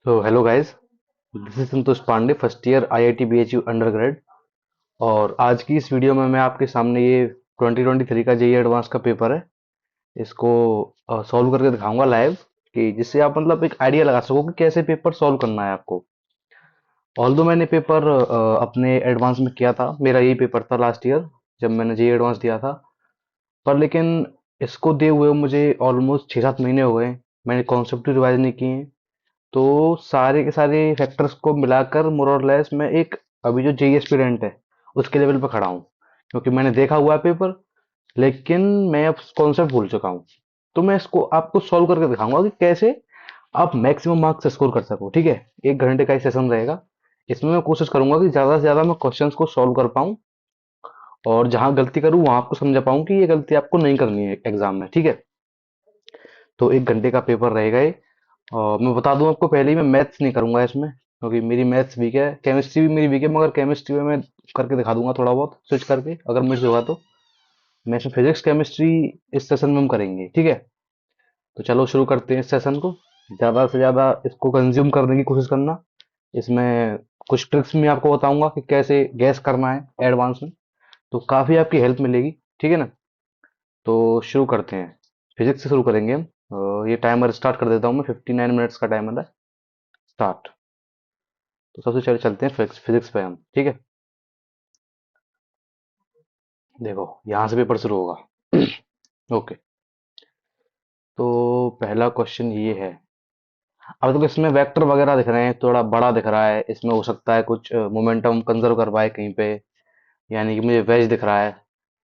तो hello guys, this is Santosh Pandey, first year IIT BHU undergrad. और आज की इस वीडियो में मैं आपके सामने ये 2023 का जेईई एडवांस का पेपर है, इसको सॉल्व करके दिखाऊंगा लाइव, कि जिससे आप मतलब एक आइडिया लगा सको कि कैसे पेपर सॉल्व करना है आपको। ऑल्दो मैंने पेपर अपने एडवांस में किया था, मेरा यही पेपर था लास्ट ईयर जब मैंने जेईई एडवांस दिया था। पर लेकिन इसको दिए हुए मुझे ऑलमोस्ट 6-7 महीने हो गए। मैंने कॉन्सेप्ट रिवाइज नहीं किए। तो सारे के सारे फैक्टर्स को मिलाकर मोर और लेस मैं एक अभी जो जेई एस्पिरेंट है उसके लेवल पर खड़ा हूँ, क्योंकि मैंने देखा हुआ है पेपर, लेकिन मैं अब कॉन्सेप्ट भूल चुका हूँ। तो मैं इसको आपको सॉल्व करके दिखाऊंगा कि कैसे आप मैक्सिमम मार्क्स स्कोर कर सको। ठीक है, 1 घंटे का ही सेशन रहेगा। इसमें मैं कोशिश करूंगा कि ज्यादा से ज्यादा मैं क्वेश्चंस को सॉल्व कर पाऊँ, और जहां गलती करूँ वहां आपको समझा पाऊँ कि ये गलती आपको नहीं करनी है एग्जाम में। ठीक है, तो 1 घंटे का पेपर रहेगा ये। और मैं बता दूं आपको पहले ही, मैं मैथ्स नहीं करूंगा इसमें, क्योंकि मेरी मैथ्स वीक है। केमिस्ट्री भी मेरी वीक है, मगर केमिस्ट्री में मैं करके दिखा दूंगा थोड़ा बहुत स्विच करके, अगर मुझसे होगा तो। मैं इसमें फिजिक्स केमिस्ट्री इस सेशन में हम करेंगे। ठीक है, तो चलो शुरू करते हैं इस सेशन को। ज़्यादा से ज़्यादा इसको कंज्यूम करने की कोशिश करना। इसमें कुछ ट्रिक्स भी आपको बताऊंगा कि कैसे गैस करना है एडवांस में, तो काफ़ी आपकी हेल्प मिलेगी। ठीक है ना, तो शुरू करते हैं। फिजिक्स से शुरू करेंगे हम। ये टाइमर स्टार्ट कर देता हूँ मैं, 59 मिनट्स का टाइमर है। स्टार्ट। तो सबसे पहले चलते हैं फिजिक्स फिजिक्स पे हम। ठीक है, देखो यहाँ से पेपर शुरू होगा। ओके, तो पहला क्वेश्चन ये है। अब तो इसमें वेक्टर वगैरह दिख रहे हैं, थोड़ा बड़ा दिख रहा है, इसमें हो सकता है कुछ मोमेंटम कंजर्व कर पाए कहीं पे, यानी कि मुझे वेज दिख रहा है।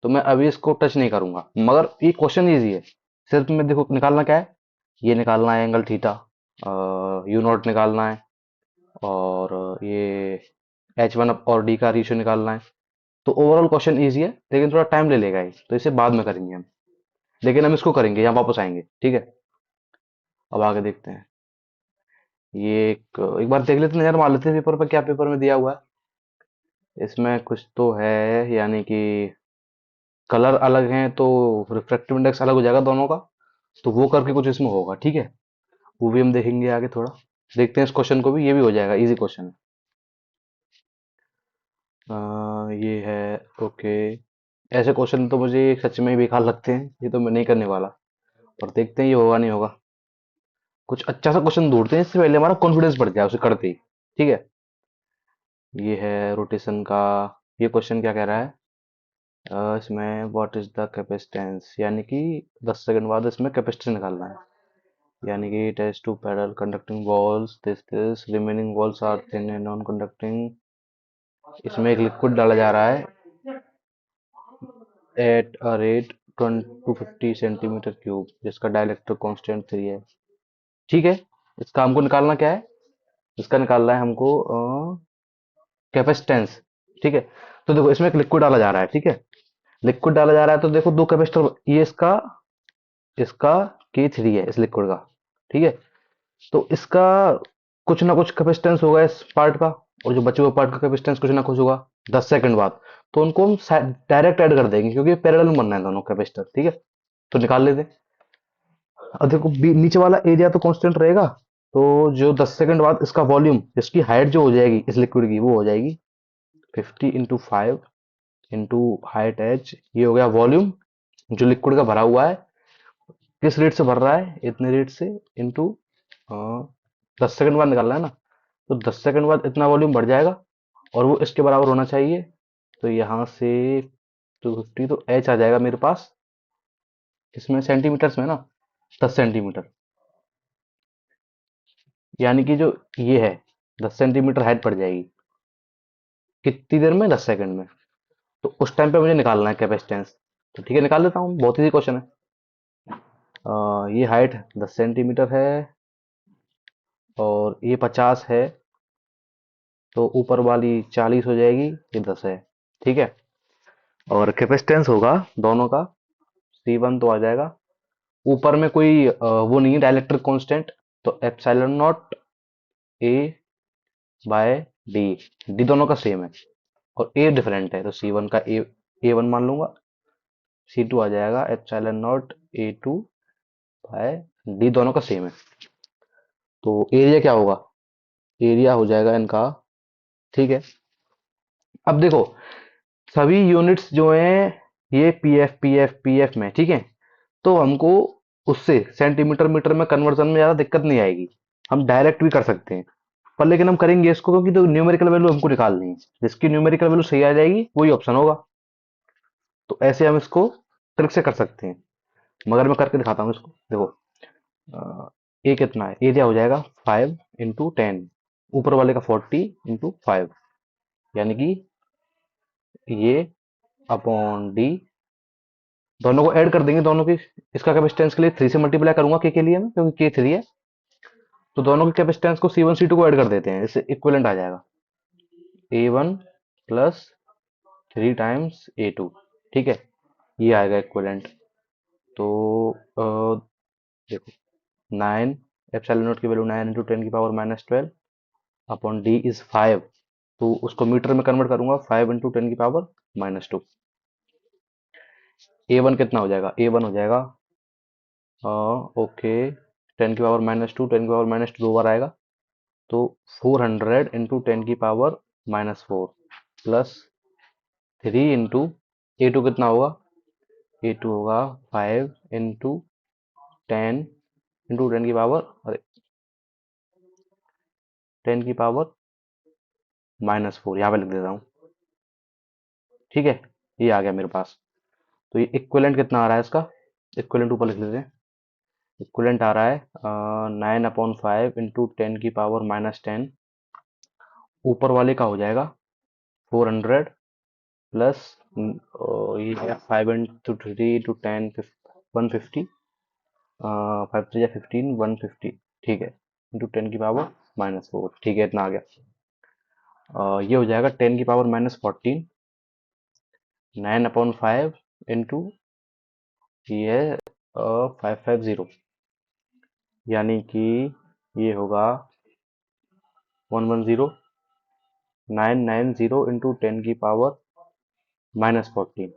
तो मैं अभी इसको टच नहीं करूंगा, मगर ये क्वेश्चन इजी है। सिर्फ मैं देखो निकालना क्या है, ये निकालना है एंगल थीटा, यू नॉट निकालना है, और ये H1 और डी का रेशियो निकालना है। तो ओवरऑल क्वेश्चन इजी है, लेकिन थोड़ा टाइम ले लेगा ये, तो इसे बाद में करेंगे हम। लेकिन हम इसको करेंगे, यहाँ वापस आएंगे। ठीक है, अब आगे देखते हैं। ये एक बार देख लेते हैं, नजर मार लेते हैं पेपर पर, क्या पेपर में दिया हुआ है। इसमें कुछ तो है, यानी कि कलर अलग हैं तो रिफ्रैक्टिव इंडेक्स अलग हो जाएगा दोनों का। तो वो करके कुछ इसमें होगा। ठीक है, वो भी हम देखेंगे आगे थोड़ा। देखते हैं इस क्वेश्चन को भी, ये भी हो जाएगा, इजी क्वेश्चन है। ये है। ओके, ऐसे क्वेश्चन तो मुझे सच में ही बेकार लगते हैं, ये तो मैं नहीं करने वाला। और देखते हैं ये होगा नहीं होगा। कुछ अच्छा सा क्वेश्चन ढूंढते हैं, इससे पहले हमारा कॉन्फिडेंस बढ़ जाए उसे करते ही। ठीक है, ये है रोटेशन का। ये क्वेश्चन क्या कह रहा है, इसमें व्हाट इज द कैपेसिटेंस, यानी कि 10 सेकंड बाद इसमें कैपेसिटेंस निकालना है। यानी कि it has two parallel conducting walls, this remaining walls are thin and non conducting. इसमें एक लिक्विड डाला जा रहा है at a rate 250 centimetre cube, जिसका डाइलेक्ट्रिक कांस्टेंट 3 है। ठीक है, इसका हमको निकालना क्या है, इसका निकालना है हमको कैपेसिटेंस। ठीक है, तो देखो इसमें एक लिक्विड डाला जा रहा है। ठीक है, लिक्विड डाला जा रहा है, तो देखो दो कैपेसिटर, ये इसका इसका K3 है इस लिक्विड का। ठीक है, तो इसका कुछ ना कुछ कैपेसिटेंस होगा इस पार्ट का, और जो बचे हुए पार्ट का कैपेसिटेंस कुछ ना कुछ होगा 10 सेकंड बाद। तो उनको हम डायरेक्ट ऐड कर देंगे, क्योंकि पैरेलल में बनना है दोनों कैपेसिटर। ठीक है, तो निकाल लेते हैं। अब देखो नीचे वाला एरिया तो कांस्टेंट रहेगा, तो जो 10 सेकंड बाद इसका वॉल्यूम, इसकी हाइट जो हो जाएगी इस लिक्विड की, वो हो जाएगी 50 × 5 इंटू हाइट h। ये हो गया वॉल्यूम जो लिक्विड का भरा हुआ है, किस रेट से भर रहा है, इतने रेट से, इंटू 10 सेकंड बाद निकालना है ना। तो 10 सेकंड बाद इतना वॉल्यूम बढ़ जाएगा, और वो इसके बराबर होना चाहिए। तो यहाँ से 250, तो h आ जाएगा मेरे पास इसमें सेंटीमीटर्स में ना, 10 सेंटीमीटर। यानी कि जो ये है, 10 सेंटीमीटर हाइट पड़ जाएगी कितनी देर में, 10 सेकंड में। तो उस टाइम पे मुझे निकालना है कैपेसिटेंस। तो ठीक है, निकाल लेता हूँ, बहुत इजी क्वेश्चन है। ये हाइट 10 सेंटीमीटर है, और ये 50 है, तो ऊपर वाली 40 हो जाएगी, ये 10 है। ठीक है, और कैपेसिटेंस होगा दोनों का, C1 तो आ जाएगा। ऊपर में कोई वो नहीं है डाइलेक्ट्रिक कांस्टेंट, तो epsilon naught A by D. D दोनों का सेम है, और ए डिफरेंट है, तो C1 का A1 मान लूंगा। C2 आ जाएगा epsilon not A2 bye D, दोनों का सेम है। तो एरिया क्या होगा, एरिया हो जाएगा इनका। ठीक है, अब देखो सभी यूनिट्स जो हैं ये पीएफ में, ठीक है, तो हमको उससे सेंटीमीटर मीटर में कन्वर्जन में ज़्यादा दिक्कत नहीं आएगी, हम डायरेक्ट भी कर सकते हैं। पर लेकिन हम करेंगे इसको क्योंकि तो न्यूमेरिकल वैल्यू हमको निकालनी है, जिसकी न्यूमेरिकल वैल्यू सही आ जाएगी वही ऑप्शन होगा। तो ऐसे हम इसको ट्रिक से कर सकते हैं, मगर मैं करके दिखाता हूँ इसको। देखो ये कितना है, एरिया हो जाएगा 5 × 10, ऊपर वाले का 40 × 5, यानी कि ये अपॉन डी, दोनों को ऐड कर देंगे दोनों की। इसका कैपेसिटेंस के लिए 3 से मल्टीप्लाई करूंगा के लिए मैं, क्योंकि के 3 है। तो दोनों की कैपेसिटेंस को C1 C2 को ऐड कर देते हैं, इससे इक्विवेलेंट आ जाएगा A1 प्लस 3 × A2। ठीक है, ये आएगा इक्विवेलेंट। तो देखो 9, एप्सिलॉन नॉट की वैल्यू 9 × 10⁻12 अपॉन डी इज 5। तो उसको मीटर में कन्वर्ट करूंगा, 5 × 10⁻²। A1 कितना हो जाएगा, A1 हो जाएगा ओके 10⁻², 10⁻² 2 बार आएगा, तो 400 × 10⁻⁻4 प्लस 3 × A2 कितना होगा, A2 होगा 5 × 10 × 10 की पावर, अरे 10⁻⁻4 यहाँ पे लिख देता हूँ। ठीक है, ये आ गया मेरे पास। तो ये इक्विवेलेंट कितना आ रहा है इसका, इक्विवेलेंट ऊपर लिख लेते हैं। इक्विवेलेंट आ रहा है 9/5 × 10⁻⁻10। ऊपर वाले का हो जाएगा 400 प्लस ये है 5 × 3 × 10 150, 5 × 3 = 15 150। ठीक है, × 10⁻⁻4। ठीक है, इतना आ गया। ये हो जाएगा 10⁻⁻14, 9/5 इंटू ये है 550, यानी कि ये होगा 110 990 इंटू 10⁻⁻14।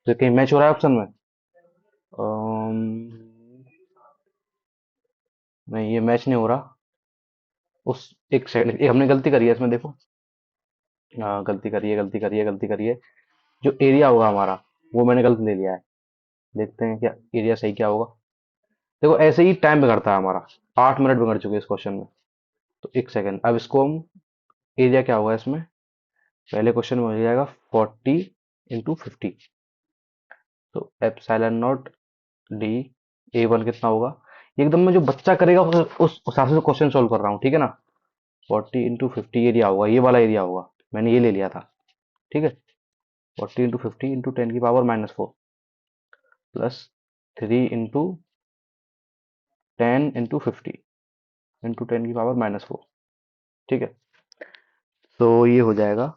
तो कहीं मैच हो रहा है ऑप्शन में? अम, नहीं, ये मैच नहीं हो रहा। उस एक सेकंड, ये हमने गलती करी है इसमें, देखो गलती करी है, गलती करी है, गलती करी है। जो एरिया होगा हमारा वो मैंने गलत ले लिया है। देखते हैं क्या एरिया सही क्या होगा। देखो ऐसे ही टाइम बिगड़ता है हमारा, 8 मिनट बिगड़ चुके हैं इस क्वेश्चन में। तो एक सेकंड, अब इसको हम, एरिया क्या होगा इसमें, पहले क्वेश्चन में हो जाएगा 40 × 50। तो एप्सिलॉन नॉट डी A1 कितना होगा, ये एकदम मैं जो बच्चा करेगा उस हिसाब से क्वेश्चन सोल्व कर रहा हूँ। ठीक है ना, 40 × 50 एरिया होगा, ये वाला एरिया होगा, मैंने ये ले लिया था। ठीक है, 40 × 50 × 10⁻⁻4 प्लस 3 × 10 × 50 × 10⁻⁻4। ठीक है, तो ये हो जाएगा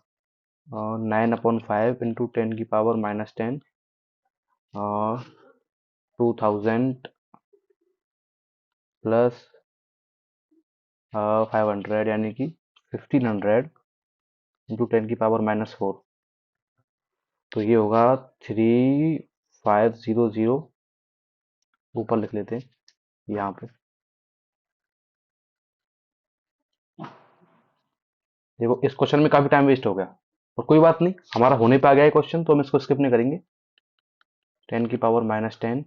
9/5 × 10⁻⁻10, 2000 प्लस 500, यानी कि 1500 इंटू 10⁻⁻4। तो ये होगा 3500, ऊपर लिख लेते हैं यहाँ पे। देखो इस क्वेश्चन में काफी टाइम वेस्ट हो गया, और कोई बात नहीं, हमारा होने पे आ गया है क्वेश्चन, तो हम इसको स्किप नहीं करेंगे। 10⁻⁻10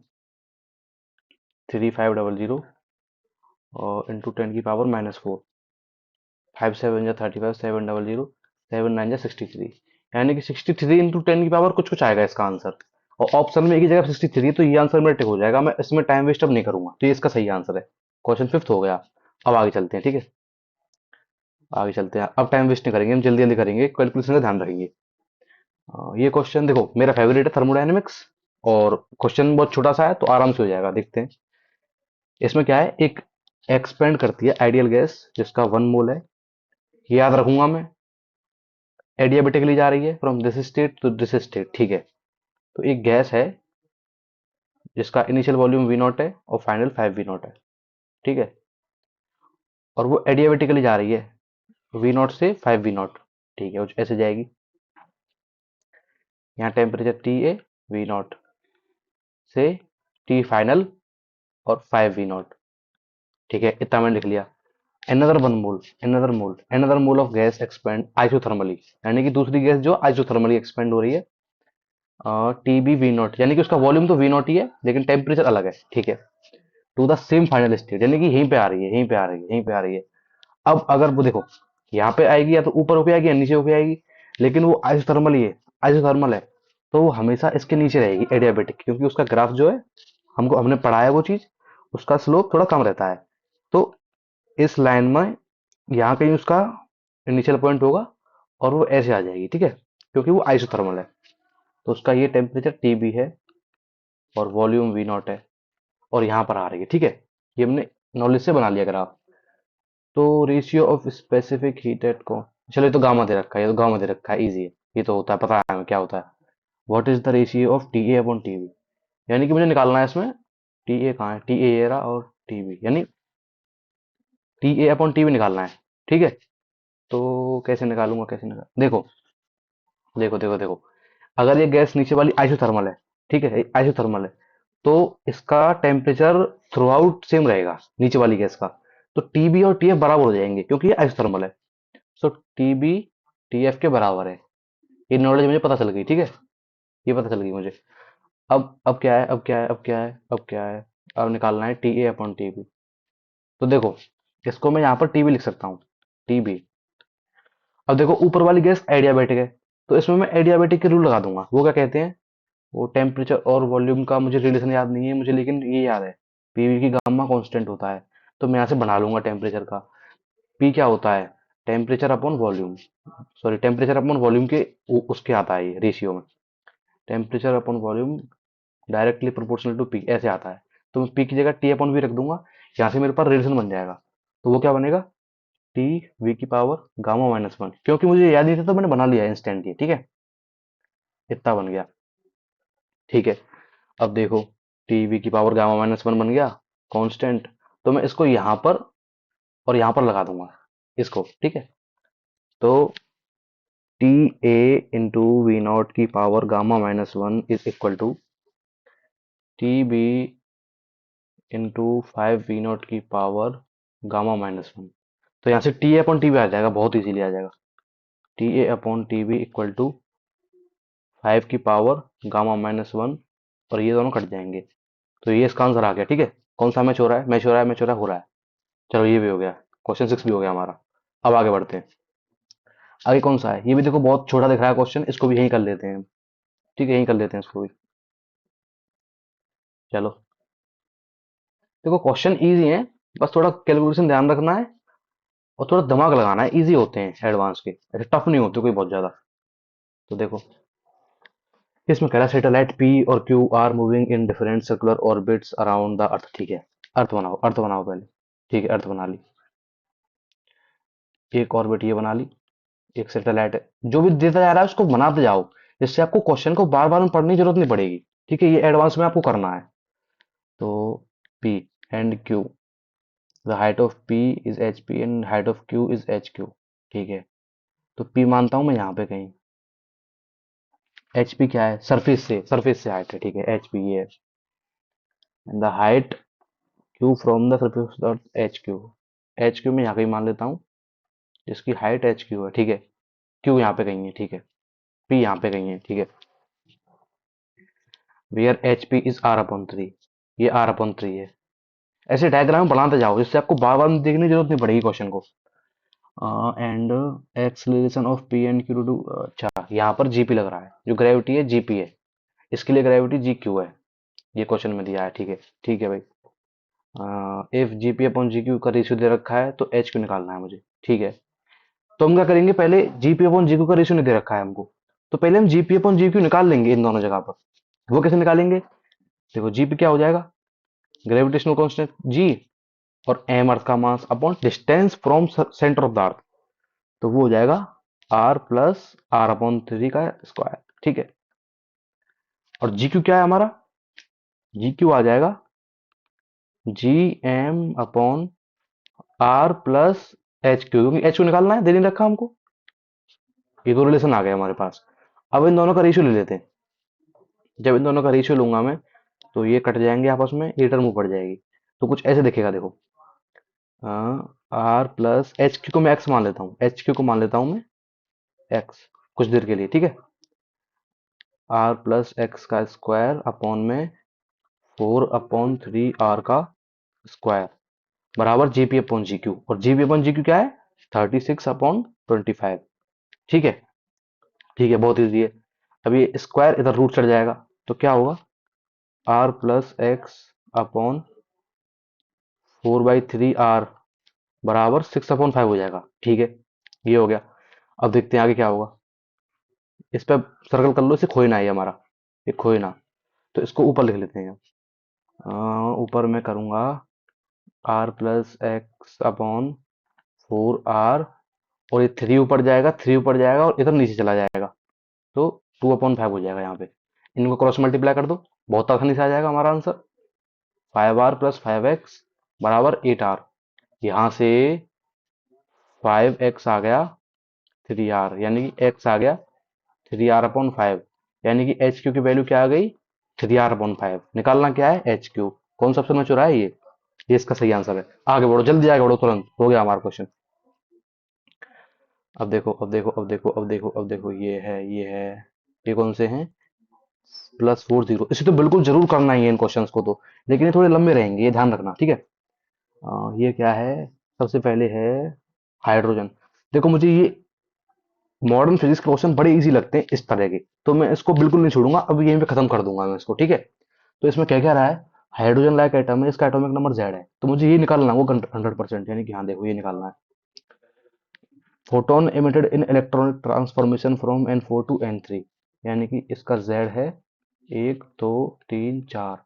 3500 और इंटू 10⁻⁻4, 5 7 जा 35, 700, 7 9 जा 63, यानी कि 63 इंटू 10 की पावर कुछ कुछ आएगा इसका आंसर। और ऑप्शन में एक ही जगह 63 है, तो ये आंसर मेरा टिक हो जाएगा, मैं इसमें टाइम वेस्ट अब नहीं करूंगा, तो ये इसका सही आंसर है। क्वेश्चन फिफ्थ हो गया। अब आगे चलते हैं, ठीक है, आगे चलते हैं, अब टाइम वेस्ट नहीं करेंगे, हम जल्दी जल्दी करेंगे, कैलकुलेशन का ध्यान रखेंगे। ये क्वेश्चन देखो मेरा फेवरेट है, थर्मोडायनेमिक्स, और क्वेश्चन बहुत छोटा सा है तो आराम से हो जाएगा, देखते हैं। इसमें क्या है, एक एक्सपेंड करती है आइडियल गैस जिसका 1 मोल है, ये याद रखूंगा मैं। एडियाबेटिकली जा रही है from this state to this state. ठीक है, तो एक गैस है जिसका इनिशियल वॉल्यूम V0 है और फाइनल 5V0 है। ठीक है, और वो एडियाबेटिकली जा रही है V0 से 5V0। ठीक है, वो ऐसे जाएगी, यहाँ टेम्परेचर T है, V0 से T फाइनल और 5V0। ठीक है, इतना मैंने लिख लिया। Another mole of gas expand isothermally, यानी कि दूसरी गैस जो आइसोथर्मली एक्सपेंड हो रही है, टी बी वी नॉट, यानी कि उसका वॉल्यूम तो वी नॉट ही है लेकिन टेम्परेचर अलग है, ठीक है। To the same final state, यानी कि यहीं पे आ रही है, यहीं पे आ रही है, यहीं पे आ रही है। अब अगर वो देखो, यहाँ पे आएगी या तो ऊपर होके आएगी या नीचे होके आएगी, लेकिन वो आइसोथर्मल ही है, आइसोथर्मल है, तो वो हमेशा इसके नीचे रहेगी एडियाबेटिक, क्योंकि उसका ग्राफ जो है, हमने पढ़ा है वो चीज, उसका स्लोप थोड़ा कम रहता है। तो इस लाइन में यहाँ कहीं उसका इनिशियल पॉइंट होगा और वो ऐसे आ जाएगी, ठीक है, क्योंकि वो आइसोथर्मल है। तो उसका ये टेम्परेचर टी बी है और वॉल्यूम वी नॉट है, और यहाँ पर आ रही है, ठीक है। ये हमने नॉलेज से बना लिया ग्राफ। तो ratio of specific heat at को, चलो ये तो गामा दे रखा है, ये तो गामा दे रखा है, इजी है, ये तो होता है, पता है हमें क्या होता है। What is the ratio of T A upon T B, यानी कि मुझे निकालना है इसमें, टी ए कहाँ है, टी ए ये रहा, और टी बी, यानी T A upon T B निकालना है, ठीक है। तो कैसे निकालूंगा, कैसे निकाल, देखो देखो देखो देखो, अगर ये गैस नीचे वाली आइसोथर्मल है, ठीक है, आइसोथर्मल है, तो इसका टेम्परेचर थ्रू आउट सेम रहेगा नीचे वाली गैस का। तो टीबी और टीएफ बराबर हो जाएंगे क्योंकि ये आइसोथर्मल है। सो टीबी टीएफ के बराबर है। ये नॉलेज मुझे पता चल गई, ठीक है, ये पता चल गई मुझे। अब क्या है, अब क्या है, अब क्या है, अब क्या है, अब निकालना है T A upon T B. तो देखो, इसको मैं यहाँ पर टीबी लिख सकता हूँ, टीबी। अब देखो, ऊपर वाली गैस एडियाबेटिक है, तो इसमें मैं एडियाबेटिक के रूल लगा दूंगा। वो क्या कहते हैं, वो टेम्परेचर और वॉल्यूम का मुझे रिलेशन याद नहीं है मुझे, लेकिन ये याद है, पीवी की गामा कांस्टेंट होता है। तो मैं यहाँ से बना लूंगा टेम्परेचर का, पी क्या होता है, temperature upon volume, sorry temperature upon volume के उसके आता है ये रेशियो में, temperature upon volume directly proportional to P, ऐसे आता है। तो मैं पी की जगह टी अपॉन वी रख दूंगा, यहाँ से मेरे पास रिलेशन बन जाएगा। तो वो क्या बनेगा, टी वी की पावर गामा माइनस वन, क्योंकि मुझे याद नहीं था तो मैंने बना लिया इंस्टेंट ही, ठीक है, इतना बन गया, ठीक है। अब देखो, टी वी की पावर गामा माइनस वन बन गया कांस्टेंट। तो मैं इसको यहाँ पर और यहाँ पर लगा दूंगा इसको, ठीक है। तो T A into V naught की power gamma minus one is equal to T B into five V naught की पावर गामा माइनस वन। तो यहाँ से T A upon T B आ जाएगा, बहुत इजीली आ जाएगा, T A upon T B equal to five की पावर गामा माइनस वन, और ये दोनों कट जाएंगे। तो ये इसका आंसर आ गया, ठीक है। कौन सा मैच हो रहा है, मैच हो रहा है, मैच हो रहा है, हो रहा है। चलो ये भी हो गया, क्वेश्चन सिक्स भी हो गया हमारा। अब आगे बढ़ते हैं। आगे कौन सा है, ये भी देखो बहुत छोटा दिख रहा है क्वेश्चन, इसको भी यहीं कर लेते हैं, ठीक है, यहीं कर लेते हैं इसको भी। चलो, देखो क्वेश्चन इजी है, बस थोड़ा कैलकुलेशन ध्यान रखना है और थोड़ा दिमाग लगाना है, इजी होते हैं एडवांस के, ऐसे टफ नहीं होते कोई बहुत ज्यादा। तो देखो, इसमें कह रहा है सैटेलाइट पी और Q R moving in different circular orbits around the earth, ठीक है। अर्थ बनाओ, अर्थ बनाओ पहले, ठीक है, अर्थ बना ली, एक ऑर्बिट ये बना ली, एक सैटेलाइट है, जो भी देता जा रहा है उसको बनाते जाओ, जिससे आपको क्वेश्चन को बार बार पढ़ने की जरूरत नहीं पड़ेगी, ठीक है, ये एडवांस में आपको करना है। तो P and Q, the height of P is H P and height of Q is H Q, ठीक है। तो पी मानता हूं मैं यहाँ पे कहीं, एच पी क्या है, सरफेस से हाइट है, ठीक है, एच पी ये, and the height Q from the surface dot H Q, H Q में यहाँ कहीं मान लेता हूँ, जिसकी हाइट एच क्यू है, ठीक है, क्यू यहाँ पे कहीं है, ठीक है, पी यहाँ पे कहीं है, ठीक है, where H P is R upon three, ये आर अपॉन थ्री है। ऐसे डायग्राम बनाते जाओ जिससे आपको बार बार देखने की जरूरत नहीं पड़ेगी क्वेश्चन को। And acceleration of P and Q two, अच्छा यहाँ पर जीपी लग रहा है, जो ग्रेविटी है जीपी है, इसके लिए ग्रेविटी जी क्यू है, ये क्वेश्चन में दिया है, ठीक है, ठीक है भाई। If GP upon G Q का रेशियो दे रखा है तो एच क्यू निकालना है मुझे, ठीक है। तो हम क्या करेंगे, पहले जीपी अपॉन जी क्यू का रेशियो नहीं दे रखा है हमको, तो पहले हम जीपी अपॉन जी क्यू निकाल लेंगे इन दोनों जगह पर। वो कैसे निकालेंगे, देखो जीपी क्या हो जाएगा, ग्रेविटेशनल कांस्टेंट जी, और एम अर्थ का mass upon distance from centre of the earth, तो वो हो जाएगा R plus R upon three का स्क्वायर, ठीक है। और जी क्यू क्या है हमारा, जी क्यू आ जाएगा G M upon R plus H Q, क्योंकि एच क्यू निकालना है, दे नहीं रखा हमको, ये दो रिलेशन आ गए हमारे पास। अब इन दोनों का रेशियो ले लेते हैं, जब इन दोनों का रेशियो लूंगा मैं, तो ये कट जाएंगे आपस में, ये टर्म ऊपर जाएगी, तो कुछ ऐसे दिखेगा देखो, आर प्लस एच क्यू को मैं एक्स मान लेता हूँ, एच क्यू को मान लेता हूँ मैं एक्स कुछ देर के लिए, ठीक है। आर प्लस एक्स का स्क्वायर अपॉन में 4/3 आर का स्क्वायर बराबर जीपी अपॉन जी क्यू, और जीपी अपॉन जी क्यू क्या है, 36/25। ठीक है, ठीक है, बहुत ईजी है। अब ये स्क्वायर इधर रूट चढ़ जाएगा, तो क्या होगा, R plus X upon 4/3 R बराबर 6/5 हो जाएगा। ठीक है, ये हो गया। अब देखते हैं आगे क्या होगा। इस पर सर्कल कर लो, इसे खोए ना है ये हमारा, ये खोए ना, तो इसको ऊपर लिख लेते हैं। ऊपर मैं करूंगा R plus X upon 4 R, और ये थ्री ऊपर जाएगा, थ्री ऊपर जाएगा और इधर नीचे चला जाएगा, तो 2/5 हो जाएगा यहाँ पे। इनको क्रॉस मल्टीप्लाई कर दो, बहुत आसानी से आ जाएगा हमारा आंसर। 5r प्लस 5x बराबर 8r। यहाँ से 5x आ गया 3r, यानी कि x आ गया 3r/5, यानी कि एच क्यू की वैल्यू क्या आ गई, 3r/5। निकालना क्या है, एच क्यू। कौन सा ऑप्शन में चुरा है ये इसका सही आंसर है। आगे बढ़ो, जल्दी आगे बढ़ो, तुरंत हो गया हमारा क्वेश्चन। अब देखो, अब देखो, अब देखो, अब देखो, अब देखो, ये है, ये है, ये कौन से हैं, +4 0। इसे तो बिल्कुल जरूर करना ही है इन क्वेश्चंस को तो, लेकिन ये थोड़े लंबे रहेंगे, ये ध्यान रखना, ठीक है। ये क्या है, सबसे पहले है हाइड्रोजन। देखो मुझे ये मॉडर्न फिजिक्स के क्वेश्चन बड़े इजी लगते हैं इस तरह के, तो मैं इसको बिल्कुल नहीं छोड़ूंगा, अब यहीं पे खत्म कर दूंगा मैं इसको, ठीक है। तो इसमें क्या क्या रहा है, हाइड्रोजन लाइक एटम है, इसका एटॉमिक नंबर जेड है, तो मुझे ये निकालना होगा 100%, यानी कि हाँ देखो ये निकालना है। Photon emitted in electronic transformation from N4 to N3, यानी कि इसका जेड है 1 2 3 4,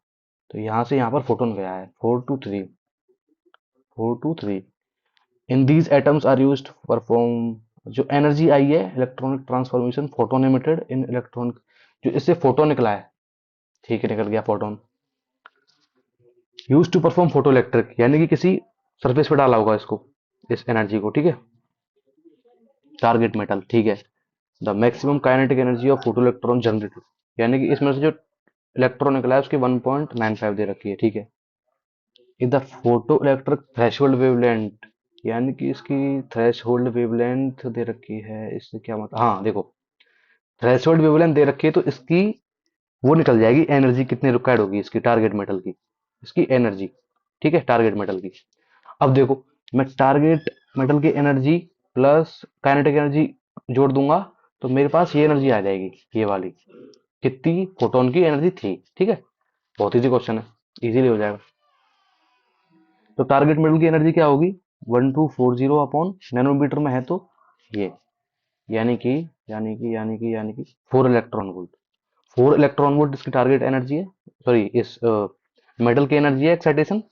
तो यहाँ से यहाँ पर फोटोन गया है 4 to 3, 4 to 3। In these atoms are used perform, जो एनर्जी आई है electronic transformation photon emitted in electronic, जो इससे फोटोन निकला है, ठीक है, निकल गया photon, use to perform photo electric, यानी कि किसी सरफेस पे डाला होगा इसको, इस एनर्जी को, ठीक है। टारगेट मेटल, ठीक है। The maximum kinetic energy of photo electron generated, यानी कि इसमें से जो इलेक्ट्रॉन निकला है उसकी 1.95 दे रखी है, ठीक है। The photo electric threshold wavelength, यानी कि इसकी थ्रेशोल्ड वेवलेंथ दे रखी है, इससे क्या मतलब, हाँ देखो, थ्रेशोल्ड वेवलेंथ दे रखी है, तो इसकी वो निकल जाएगी एनर्जी कितनी रिक्वायर्ड होगी इसकी टारगेट मेटल की, इसकी एनर्जी, ठीक है, टारगेट मेटल की। अब देखो, मैं टारगेट मेटल की एनर्जी प्लस काइनेटिक एनर्जी जोड़ दूंगा, तो मेरे पास ये एनर्जी आ जाएगी, ये वाली, कितनी, फोटोन की एनर्जी थी, ठीक है। बहुत इजी क्वेश्चन है, इजीली हो जाएगा। तो टारगेट मेटल की एनर्जी क्या होगी, 1240 नैनोमीटर में है, तो ये, यानी कि, यानी कि 4 इलेक्ट्रॉन वोल्ट, 4 इलेक्ट्रॉन वोल्ट इसकी टारगेट एनर्जी है, सॉरी इस मेटल की एनर्जी है एक्साइटेशन,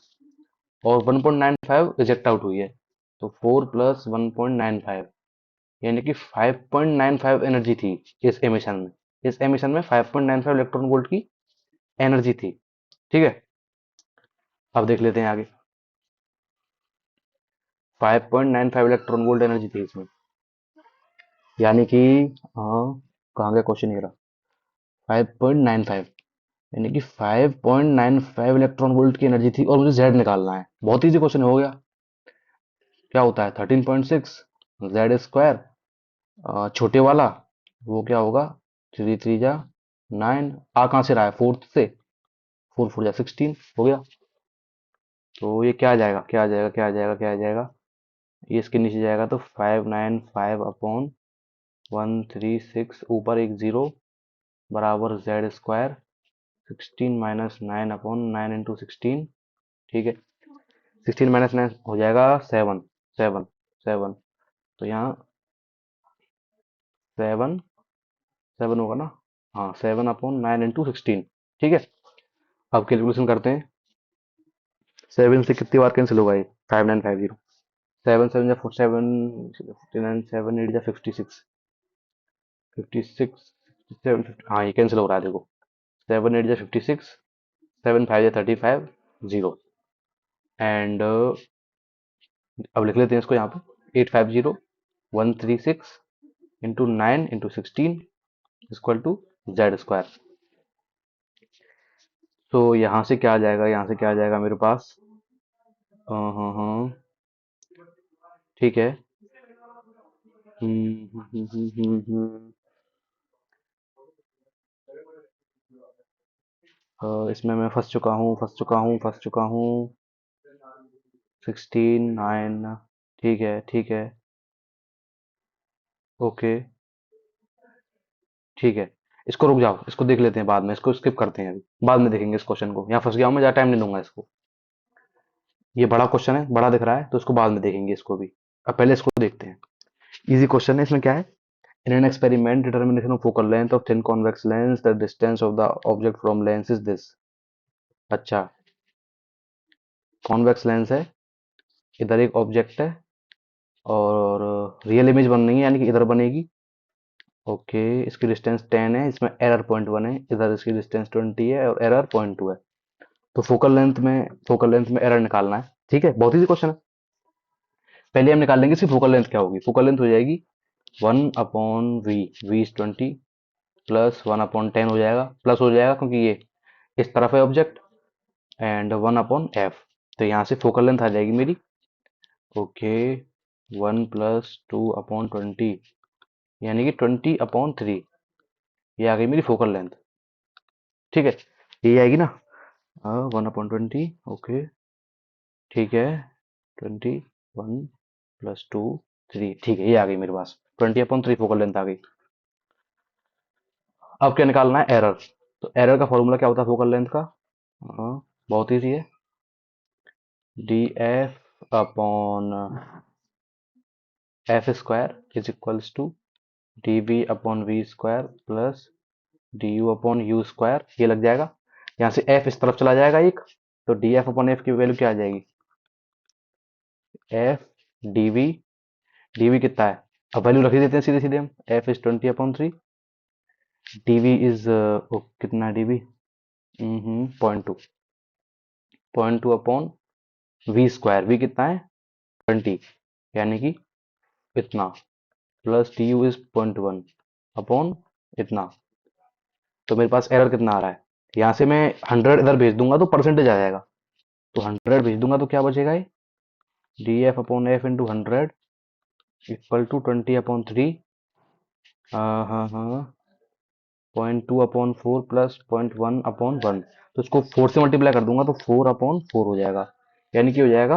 और 1.95 रिजेक्ट आउट हुई है, तो 4 प्लस 1.95, यानी कि 5.95 एनर्जी थी इस एमिशन में, इस एमिशन में 5.95 इलेक्ट्रॉन वोल्ट की एनर्जी थी, ठीक है। अब देख लेते हैं आगे, 5.95 इलेक्ट्रॉन वोल्ट एनर्जी थी इसमें, यानी कि, हाँ, कहाँ गया क्वेश्चन, ये रहा, 5.95, यानी कि 5.95 इलेक्ट्रॉन वोल्ट की एनर्जी थी, और मुझे जेड निकालना है। बहुत इजी क्वेश्चन हो गया। क्या होता है 13.6 जेड स्क्वायर, छोटे वाला, वो क्या होगा, 3 3 जा 9, आ कहाँ से रहा है, फोर्थ से, 4 4 जा 16 हो गया। तो ये क्या आ जाएगा, क्या आ जाएगा, क्या आ जाएगा, क्या आ जाएगा, ये इसके नीचे जाएगा, तो 595/136, ऊपर एक जीरो, बराबर जेड स्क्वायर 16 - 9/9 × 16, ठीक है। 16 - 9 हो जाएगा 7, 7, 7, तो यहाँ 7, 7 होगा ना, हाँ, 7/9 × 16, ठीक है। अब कैलकुलेशन करते हैं, 7 से कितनी बार कैंसिल होगा ये, 5950, 7 7 जा 47, 7 8 जा 56, 56, 7, हाँ ये कैंसिल हो रहा है देखो, 7 8 जा 56, 7 5 जा 35, 0, एंड अब लिख लेते हैं इसको यहाँ पे, 850/136 × 9 × 16 इक्वल टू जेड स्क्वायर। तो यहाँ से क्या आ जाएगा, यहाँ से क्या आ जाएगा मेरे पास, हाँ हाँ हाँ, ठीक है। हम्म, हम्म, हम्म, हम्म, इसमें मैं फंस चुका हूँ। 16 9। ठीक है, ठीक है। ओके। ठीक है। इसको रुक जाओ, इसको देख लेते हैं बाद में, इसको स्किप करते हैं अभी, बाद में देखेंगे इस क्वेश्चन को। यहाँ फंस गया हूँ मैं, ज़्यादा टाइम नहीं दूंगा इसको। ये बड़ा क्वेश्चन है, बड़ा दिख रहा है, तो इसको बाद में देखेंगे इसको भी। अब पहले इसको देखते हैं। इजी क्वेश्चन है, इसमें क्या है? In an experiment determination of focal length of thin convex lens the distance of the object from lens is this. अच्छा, कॉन्वेक्स लेंस है, इधर एक ऑब्जेक्ट है, और रियल इमेज बन रही है, यानी कि इधर बनेगी। ओके, इसकी डिस्टेंस 10 है, इसमें एरर 0.1 है, इधर इसकी डिस्टेंस 20 है और एरर 0.2 है। तो फोकल लेंथ में एरर निकालना है। ठीक है, बहुत ईजी क्वेश्चन है। पहले हम निकाल लेंगे इसकी फोकल लेंथ क्या होगी। फोकल लेंथ हो जाएगी 1/v, वी इज 20, प्लस 1/10 हो जाएगा, प्लस हो जाएगा क्योंकि ये इस तरफ है ऑब्जेक्ट, एंड 1/f। तो यहाँ से फोकल लेंथ आ जाएगी मेरी। ओके, 1 + 2/20, यानी कि 20/3। ये आ गई मेरी फोकल लेंथ। ठीक है, ये आएगी ना। 1/20। ओके, ठीक है। 21 + 2 3, ठीक है, ये आ गई मेरे पास। 20/3 फोकल लेंथ आ गई। अब क्या निकालना है? एरर। तो एरर का फॉर्मूला क्या होता है फोकल लेंथ का? बहुत ईजी है। df/f² dv/v² प्लस du/u², ये लग जाएगा। यहाँ से f इस तरफ चला जाएगा एक, तो df/f की वैल्यू क्या आ जाएगी? f dv, dv कितना है? अब वैल्यू रख ही देते हैं सीधे सीधे हम। f इज 20/3, dv इज कितना dv? 0.2, 0.2/v², v कितना है? 20, यानी कि इतना, प्लस du इज 0.1 अपॉन इतना। तो मेरे पास एरर कितना आ रहा है? यहाँ से मैं 100 इधर भेज दूंगा तो परसेंटेज आ जाएगा, तो 100 भेज दूंगा तो क्या बचेगा? ये df/f × 100 इक्वल टू 20/3। हाँ हाँ हाँ, 0.2/4 प्लस 0.1/1। तो इसको 4 से मल्टीप्लाई कर दूंगा तो 4/4 हो जाएगा, यानी कि हो जाएगा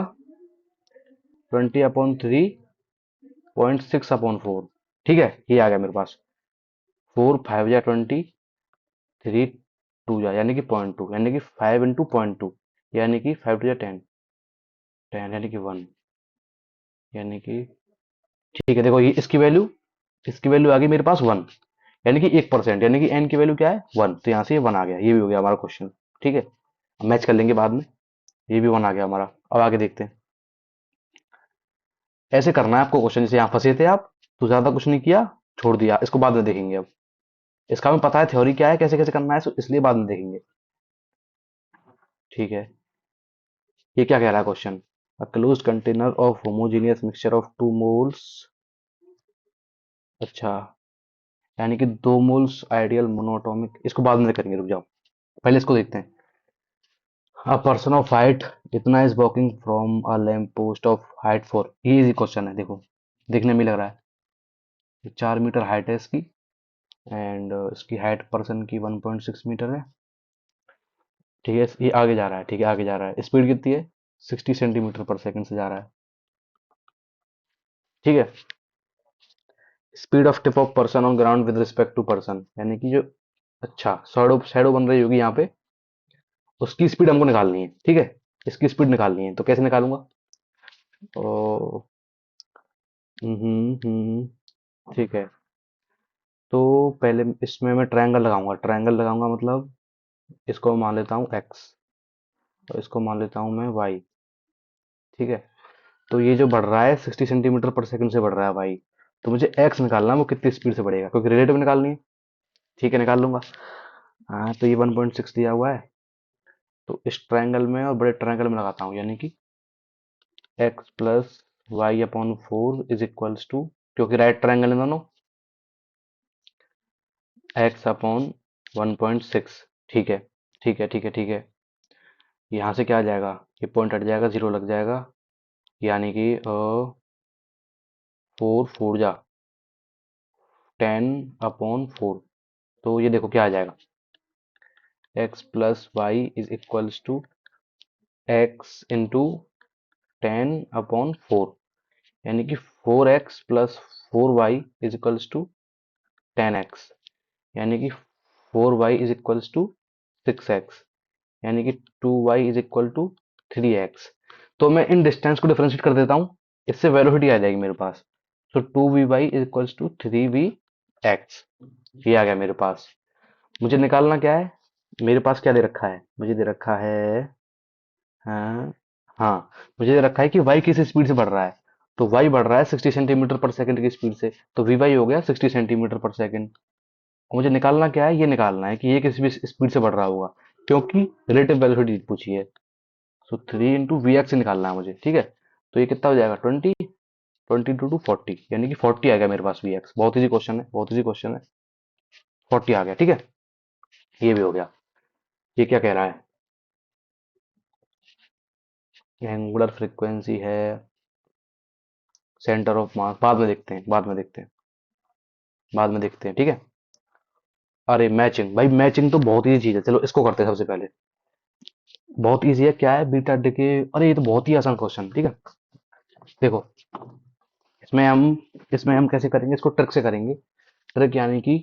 20/3.6/4। ठीक है, ये आ गया मेरे पास। 4 5 जा 20, 3 2 जा, यानी कि 0.2, यानी कि 5 × 0.2, यानी कि 5 2 जा 10, 10 यानी कि 1, यानी कि ठीक है। देखो, ये इसकी वैल्यू आ गई मेरे पास 1, यानी कि 1%, यानी कि एन की वैल्यू क्या है? 1। तो यहाँ से ये 1 आ गया, ये भी हो गया हमारा क्वेश्चन। ठीक है, मैच कर लेंगे बाद में। ये भी 1 आ गया हमारा। अब आगे देखते हैं। ऐसे करना है आपको क्वेश्चन, जैसे यहाँ फंसे थे आप, तो ज्यादा कुछ नहीं किया, छोड़ दिया, इसको बाद में देखेंगे। अब इसका हमें पता है थ्योरी क्या है, कैसे कैसे करना है, इसलिए बाद में देखेंगे। ठीक है, ये क्या कह रहा है question? A closed container of homogeneous mixture of 2 moles. अच्छा, यानी कि 2 मोल्स आइडियल मोनोटॉमिक, इसको बाद में करेंगे, रुक जाओ, पहले इसको देखते हैं। अ पर्सन ऑफ हाइट इतना is walking from a lamp post of height 4। ये इजी क्वेश्चन है, देखो देखने में लग रहा है। 4 मीटर हाइट है इसकी, एंड इसकी हाइट पर्सन की 1.6 मीटर है। ठीक है, ये आगे जा रहा है, ठीक है, आगे जा रहा है। स्पीड कितनी है? 60 सेंटीमीटर पर सेकंड से जा रहा है। ठीक है, speed of tip of person on ground with respect to person, यानी कि जो, अच्छा, शैडो शैडो बन रही होगी यहाँ पे, उसकी स्पीड हमको निकालनी है। ठीक है, इसकी स्पीड निकालनी है, तो कैसे निकालूंगा? ओ, ठीक है। तो पहले इसमें मैं ट्रायंगल लगाऊंगा, मतलब इसको मान लेता हूँ x, और इसको मान लेता हूँ मैं y। ठीक है, तो ये जो बढ़ रहा है 60 सेंटीमीटर पर सेकंड से बढ़ रहा है y, तो मुझे x निकालना है, वो कितनी स्पीड से बढ़ेगा, क्योंकि रिलेटिव निकालनी है। ठीक है, निकाल लूंगा। हाँ, तो ये 1.6 दिया हुआ है, तो इस ट्रायंगल में और बड़े ट्रायंगल में लगाता हूँ, यानी कि x + y/4 is equals to, क्योंकि राइट ट्रायंगल है दोनों, x/1.6। ठीक है, ठीक है, ठीक है, ठीक है। यहाँ से क्या आ जाएगा? ये पॉइंट हट जाएगा, जीरो लग जाएगा, यानी कि 4 4 जा 10/4। तो ये देखो क्या आ जाएगा, x plus Y is equals to X into 10/4, यानी कि 4x plus 4y is equals to 10x, यानी कि 4y is equals to 6x, यानी कि 2y is equal to 3x। तो मैं इन डिस्टेंस को डिफरेंशिएट कर देता हूँ, इससे वेलोसिटी आ जाएगी मेरे पास। तो 2vy is equals to 3vx, ये आ गया मेरे पास। मुझे निकालना क्या है, मेरे पास क्या दे रखा है, मुझे दे रखा है, हाँ हाँ, मुझे दे रखा है कि y किस स्पीड से बढ़ रहा है। तो y बढ़ रहा है 60 सेंटीमीटर पर सेकंड की स्पीड से, तो vy हो गया 60 सेंटीमीटर पर सेकंड। मुझे निकालना क्या है, ये निकालना है कि ये किस स्पीड से बढ़ रहा होगा, क्योंकि रिलेटिव वेलोसिटी पूछी है। सो 3 × वी एक्स निकालना है मुझे, ठीक है। तो ये कितना हो जाएगा, 20, 20 × 2 40, यानी कि 40 आ गया मेरे पास वी एक्स। बहुत इजी क्वेश्चन है, बहुत इजी क्वेश्चन है। 40 आ गया, ठीक है। ये भी हो गया। ये क्या कह रहा है, एंगुलर फ्रीक्वेंसी है सेंटर ऑफ मास, बाद में देखते हैं, बाद में देखते हैं, बाद में देखते हैं, ठीक है। अरे मैचिंग, भाई मैचिंग तो बहुत इजी चीज है, चलो इसको करते हैं सबसे पहले। बहुत इजी है, क्या है, बीटा डिके। अरे ये तो बहुत ही आसान क्वेश्चन, ठीक है। देखो, इसमें हम इसमें हम कैसे करेंगे, इसको ट्रिक से करेंगे। ट्रिक यानी कि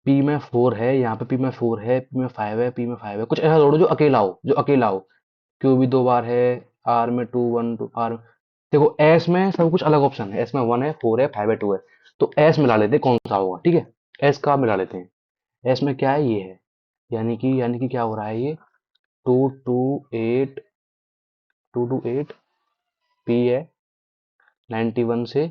पी में 4 है, यहाँ पे पी में 4 है, पी में 5 है, पी में 5 है, कुछ ऐसा जोड़ो जो अकेला हो, जो अकेला हो। क्यू भी 2 बार है, आर में 2 1 2 आर। देखो एस में सब कुछ अलग ऑप्शन है, एस में 1 है, 4 है, 5 है, 2 है। तो एस मिला लेते हैं, कौन सा होगा, ठीक है। एस का मिला लेते हैं। एस में क्या है, ये है, यानी कि क्या हो रहा है, ये 2 2 8, 2 2 8 पी है 91 से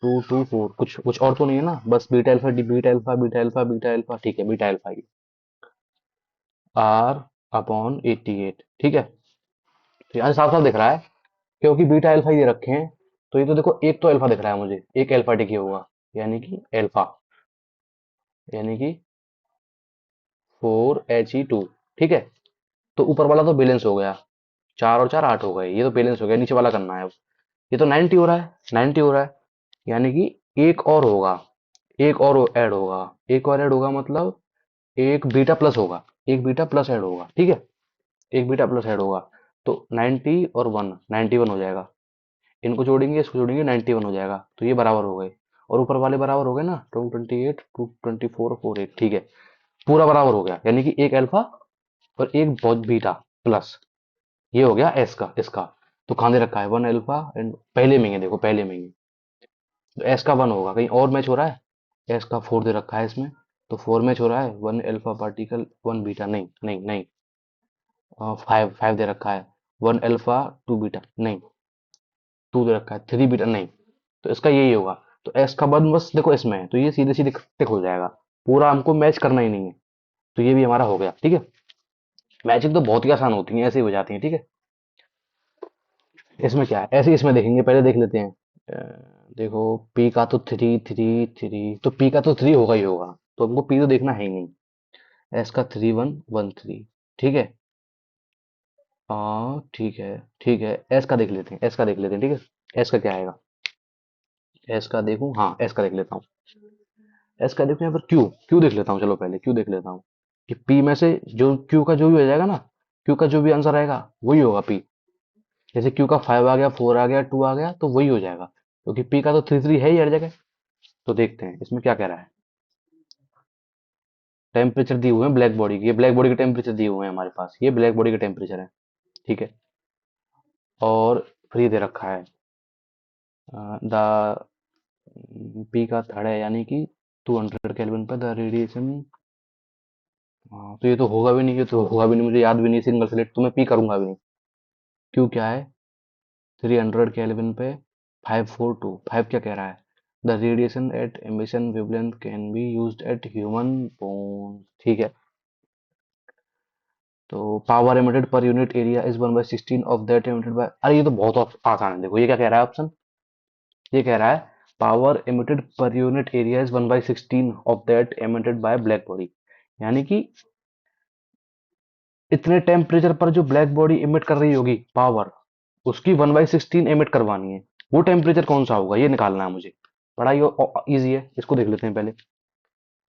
2 2 4, कुछ कुछ और तो नहीं है ना, बस beta alpha D, beta alpha, beta alpha, beta alpha, ठीक है, बीटा अल्फा, R/88, ठीक है। तो यहाँ साफ साफ दिख रहा है, क्योंकि बीटा अल्फा ये रखे हैं। तो ये तो देखो, एक तो अल्फा दिख रहा है मुझे, एक अल्फा टिकी होगा, यानी कि अल्फा, यानी कि 4He2, ठीक है। तो ऊपर वाला तो बैलेंस हो गया, 4 और 4 8 हो गए, ये तो बैलेंस हो गया, नीचे वाला करना है अब। ये तो 90 हो रहा है, 90 हो रहा है, यानी कि एक और होगा, एक और ऐड होगा, एक और ऐड होगा, मतलब एक बीटा प्लस होगा, एक बीटा प्लस ऐड होगा, ठीक है। एक बीटा प्लस ऐड होगा, तो 90 और 1 91 हो जाएगा। इनको जोड़ेंगे, इसको जोड़ेंगे, 91 हो जाएगा, तो ये बराबर हो गए। और ऊपर वाले बराबर हो गए ना, 228 224 48, ठीक है। पूरा बराबर हो गया, यानी कि एक अल्फा और एक बहुत बीटा प्लस, ये हो गया एस का, इसका। तो कहाँ दे रखा है, 1 अल्फा एंड पहले में ही है, देखो पहले में ही है। तो एस का 1 होगा, कहीं और मैच हो रहा है, एस का 4 दे रखा है इसमें, तो 4 मैच हो रहा है, 1 अल्फा पार्टिकल 1 बीटा, नहीं नहीं नहीं, 5 दे रखा है, 1 अल्फा 2 बीटा, नहीं, 2 दे रखा है, 3 बीटा, नहीं। तो इसका यही होगा। तो एस का 1 बस देखो इसमें है, तो ये सीधे सीधे टिक हो जाएगा, पूरा हमको मैच करना ही नहीं है। तो ये भी हमारा हो गया, ठीक है। मैचिंग तो बहुत ही आसान होती है, ऐसे ही हो जाती है, ठीक है। इसमें क्या है, ऐसे ही इसमें देखेंगे, पहले देख लेते हैं। देखो, पी का तो 3 3 3, तो पी का तो 3 होगा ही होगा, तो हमको पी तो देखना है ही नहीं। एस का 3 1 1 3, ठीक है। ठीक है, ठीक है, एस का देख लेते हैं, एस का देख लेते हैं, ठीक है। एस का क्या आएगा, एस का देखूं, हाँ एस का देख लेता हूँ। एस का देखो, यहाँ पर क्यू, क्यू देख लेता हूँ, चलो पहले क्यू देख लेता हूँ कि पी में से जो क्यू का जो भी हो जाएगा ना, क्यू का जो भी आंसर आएगा वही होगा पी। जैसे क्यू का 5 आ गया, 4 आ गया, 2 आ गया, तो वही हो जाएगा, क्योंकि पी का तो 3 3 है ही हर जगह। तो देखते हैं इसमें क्या कह रहा है। टेम्परेचर दिए हुए हैं ब्लैक बॉडी के, ये ब्लैक बॉडी के टेम्परेचर दिए हुए हैं हमारे पास, ये ब्लैक बॉडी के टेम्परेचर है, ठीक है। और फ्री दे रखा है द पी का थर्ड है, यानी कि 200 केल्विन पर द रेडिएशन। तो ये तो होगा भी नहीं, ये तो होगा भी नहीं, मुझे याद भी नहीं, सिंगल स्लिट तो मैं पी करूंगा भी नहीं। क्यों क्या है, 300 केल्विन पे 542, 5 क्या कह रहा है, the radiation at emission wavelength can be used at human bone, ठीक है। तो power emitted per unit area is 1/16 of that emitted by, अरे ये तो बहुत आसान है, देखो ये क्या कह रहा है ऑप्शन, ये कह रहा है power emitted per unit area is 1/16 of that emitted bye black body, यानी कि इतने टेम्परेचर पर जो ब्लैक बॉडी इमिट कर रही होगी पावर, उसकी 1/16 एमिट करवानी है। वो टेम्परेचर कौन सा होगा ये निकालना है मुझे। बड़ा ही ईजी है, इसको देख लेते हैं पहले।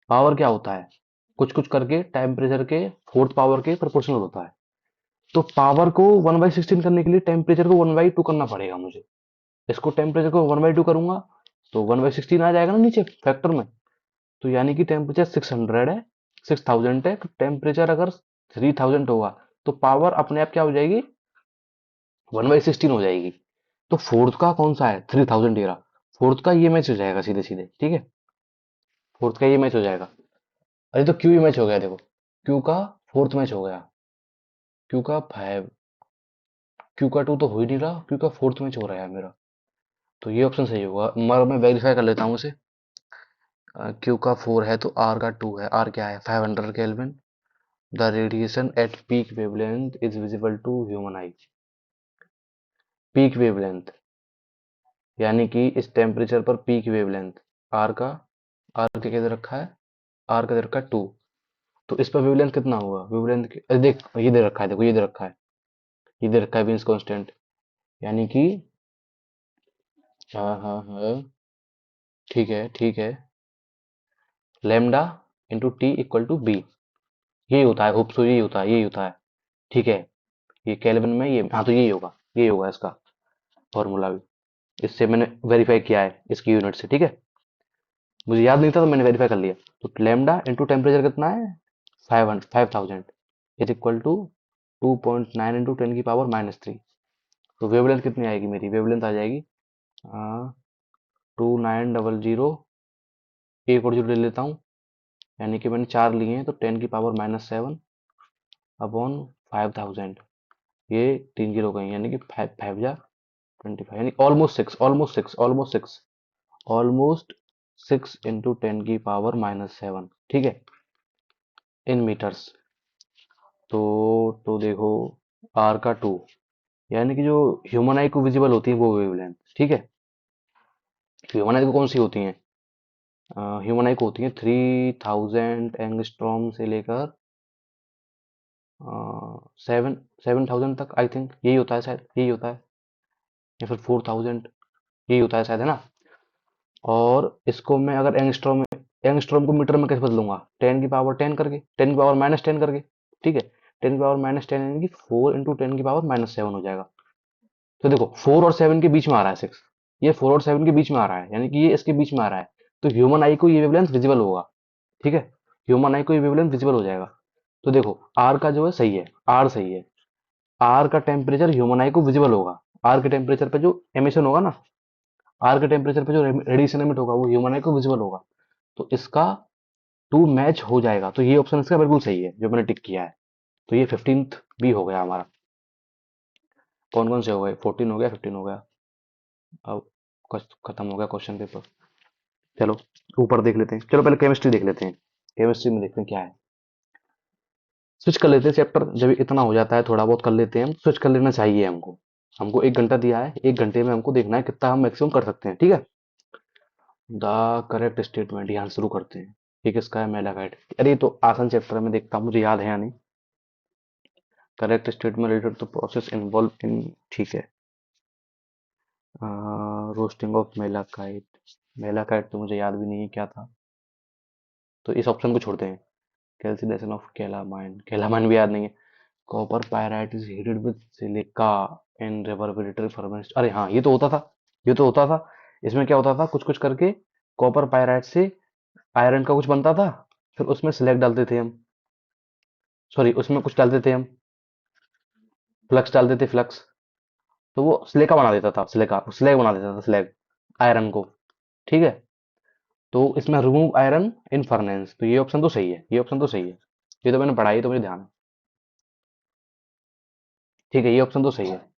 पावर क्या होता है, कुछ कुछ करके टेम्परेचर के फोर्थ पावर के प्रोपोर्शनल होता है। तो पावर को 1/16 करने के लिए टेम्परेचर को 1/2 करना पड़ेगा मुझे। इसको टेम्परेचर को 1/2 करूंगा तो 1/16 आ जाएगा ना नीचे फैक्टर में। तो यानी कि टेम्परेचर 600 है, 6000 है, तो टेम्परेचर अगर 3000 होगा तो पावर अपने आप क्या हो जाएगी, 1/16 हो जाएगी। तो फोर्थ का कौन सा है, 3000 ये रहा। फोर्थ का ये मैच हो जाएगा सीधे सीधे, ठीक है। फोर्थ का ये मैच हो जाएगा। अरे तो क्यू ही मैच हो गया, देखो क्यू का फोर्थ मैच हो गया। क्यू का 5, क्यू का 2 तो हो ही नहीं रहा, क्यू का फोर्थ मैच हो रहा है मेरा। तो ये ऑप्शन सही होगा, मगर मैं वेरीफाई कर लेता हूँ उसे। क्यू का 4 है तो आर का 2 है। आर क्या है, 500 kelvin. The radiation at peak wavelength is visible to human eye. Peak wavelength यानी कि इस टेम्परेचर पर पीक वेवलेंथ आर का, आर के दे रखा है, आर का दे रखा है 2। तो इस पर वेवलेंथ कितना होगा, वेवलेंथ देख ये दे रखा है, देखो ये दे रखा है, ये दे रखा है विंस कांस्टेंट। यानी कि हाँ हाँ हाँ, ठीक है ठीक है, lambda into T equal to B. यही होता है, होप सो यही होता है, यही होता है। ठीक है, ये केल्विन में ये, हाँ तो यही होगा, यही होगा इसका फॉर्मूला भी। इससे मैंने वेरीफाई किया है इसकी यूनिट से, ठीक है। मुझे याद नहीं था तो मैंने वेरीफाई कर लिया। तो लेमडा इंटू टेम्परेचर कितना है, 5000 इज इक्वल टू 2.9 इंटू 10⁻³ तो वेवलेंथ कितनी आएगी मेरी, वेवलेंथ आ जाएगी 2900। एक और जीरो ले लेता हूँ, यानी कि मैंने 4 लिए हैं तो 10⁻⁻7 अपॉन 5000। ये 3 जीरो गई, यानी कि 5 5 जा 25, यानी ऑलमोस्ट 6 ऑलमोस्ट 6 इंटू 10⁻⁻7, ठीक है, इन मीटर्स। तो देखो आर का 2, यानी कि जो ह्यूमन आई को विजिबल होती है वो वेवलेंथ, ठीक है। ह्यूमन आई को कौन सी होती है, ह्यूमन आई को होती है 3000 एंगस्ट्रॉम से लेकर 7,000 तक, आई थिंक यही होता है, शायद यही होता है, या फिर 4000, यही होता है शायद, है ना। और इसको मैं अगर एंगस्ट्रॉम में, एंगस्ट्रॉम को मीटर में कैसे बदलूंगा, 10⁻10 करके, 10⁻−10 करके, ठीक है। 10⁻−10 यानी कि 4 इंटू 10⁻−7 हो जाएगा। तो देखो 4 और 7 के बीच में आ रहा है 6, ये 4 और 7 के बीच में आ रहा है, यानी कि ये इसके बीच में आ रहा है। तो ह्यूमन आई को ये वेवलेंथ विजिबल होगा, ठीक है। ह्यूमन आई को ये वेवलेंथ विजिबल हो जाएगा। तो देखो आर का जो है सही है, आर सही है। आर का टेम्परेचर ह्यूमन आई को विजिबल होगा। आर के टेम्परेचर पे जो एमिशन होगा ना, आर के टेम्परेचर पे जो रेडिएशन एमिट होगा वो ह्यूमन आई को विजिबल होगा। तो इसका 2 मैच हो जाएगा। तो ये ऑप्शन इसका बिल्कुल सही है जो मैंने टिक किया है। तो ये 15th भी हो गया हमारा। कौन कौन से हो गए, 14 हो गया, 15 हो गया। अब खत्म हो गया क्वेश्चन पेपर। चलो ऊपर देख लेते हैं, चलो पहले केमिस्ट्री देख लेते हैं। केमिस्ट्री में देखते हैं क्या है। स्विच कर लेते हैं चैप्टर, जब इतना हो जाता है थोड़ा बहुत कर लेते हैं हम, स्विच कर लेना चाहिए हमको। हमको 1 घंटा दिया है, 1 घंटे में हमको देखना है कितना हम मैक्सिमम कर सकते हैं, ठीक है। द करेक्ट स्टेटमेंट, यहाँ शुरू करते हैं। ये किसका है, मेलाकाइट। अरे ये तो आसान चैप्टर है, मैं देखता हूँ मुझे याद है या नहीं। Correct statement related to process involve in, ठीक है। Roasting of malachite. मेलाकाइट तो मुझे याद भी नहीं है क्या था, तो इस ऑप्शन को छोड़ते हैं। कैल्सिनेशन ऑफ कैलामाइन, कैलामाइन भी याद नहीं है। Copper pyrite is heated with silica in reverberatory furnace. अरे हाँ ये तो होता था, ये तो होता था। इसमें क्या होता था, कुछ कुछ करके कॉपर पायराइट से आयरन का कुछ बनता था, फिर उसमें सिलेक्ट डालते थे हम, सॉरी उसमें कुछ डालते थे हम, फ्लक्स डालते थे, फ्लक्स। तो वो सिलिका बना देता था, सिलिका स्लैग बना देता था, स्लैग आयरन को, ठीक है। तो इसमें रिमूव आयरन इन फर्नेस, तो ये ऑप्शन तो सही है, ये ऑप्शन तो सही है। ये तो मैंने पढ़ाई तो मुझे ध्यान है, ठीक है, ये ऑप्शन तो सही है।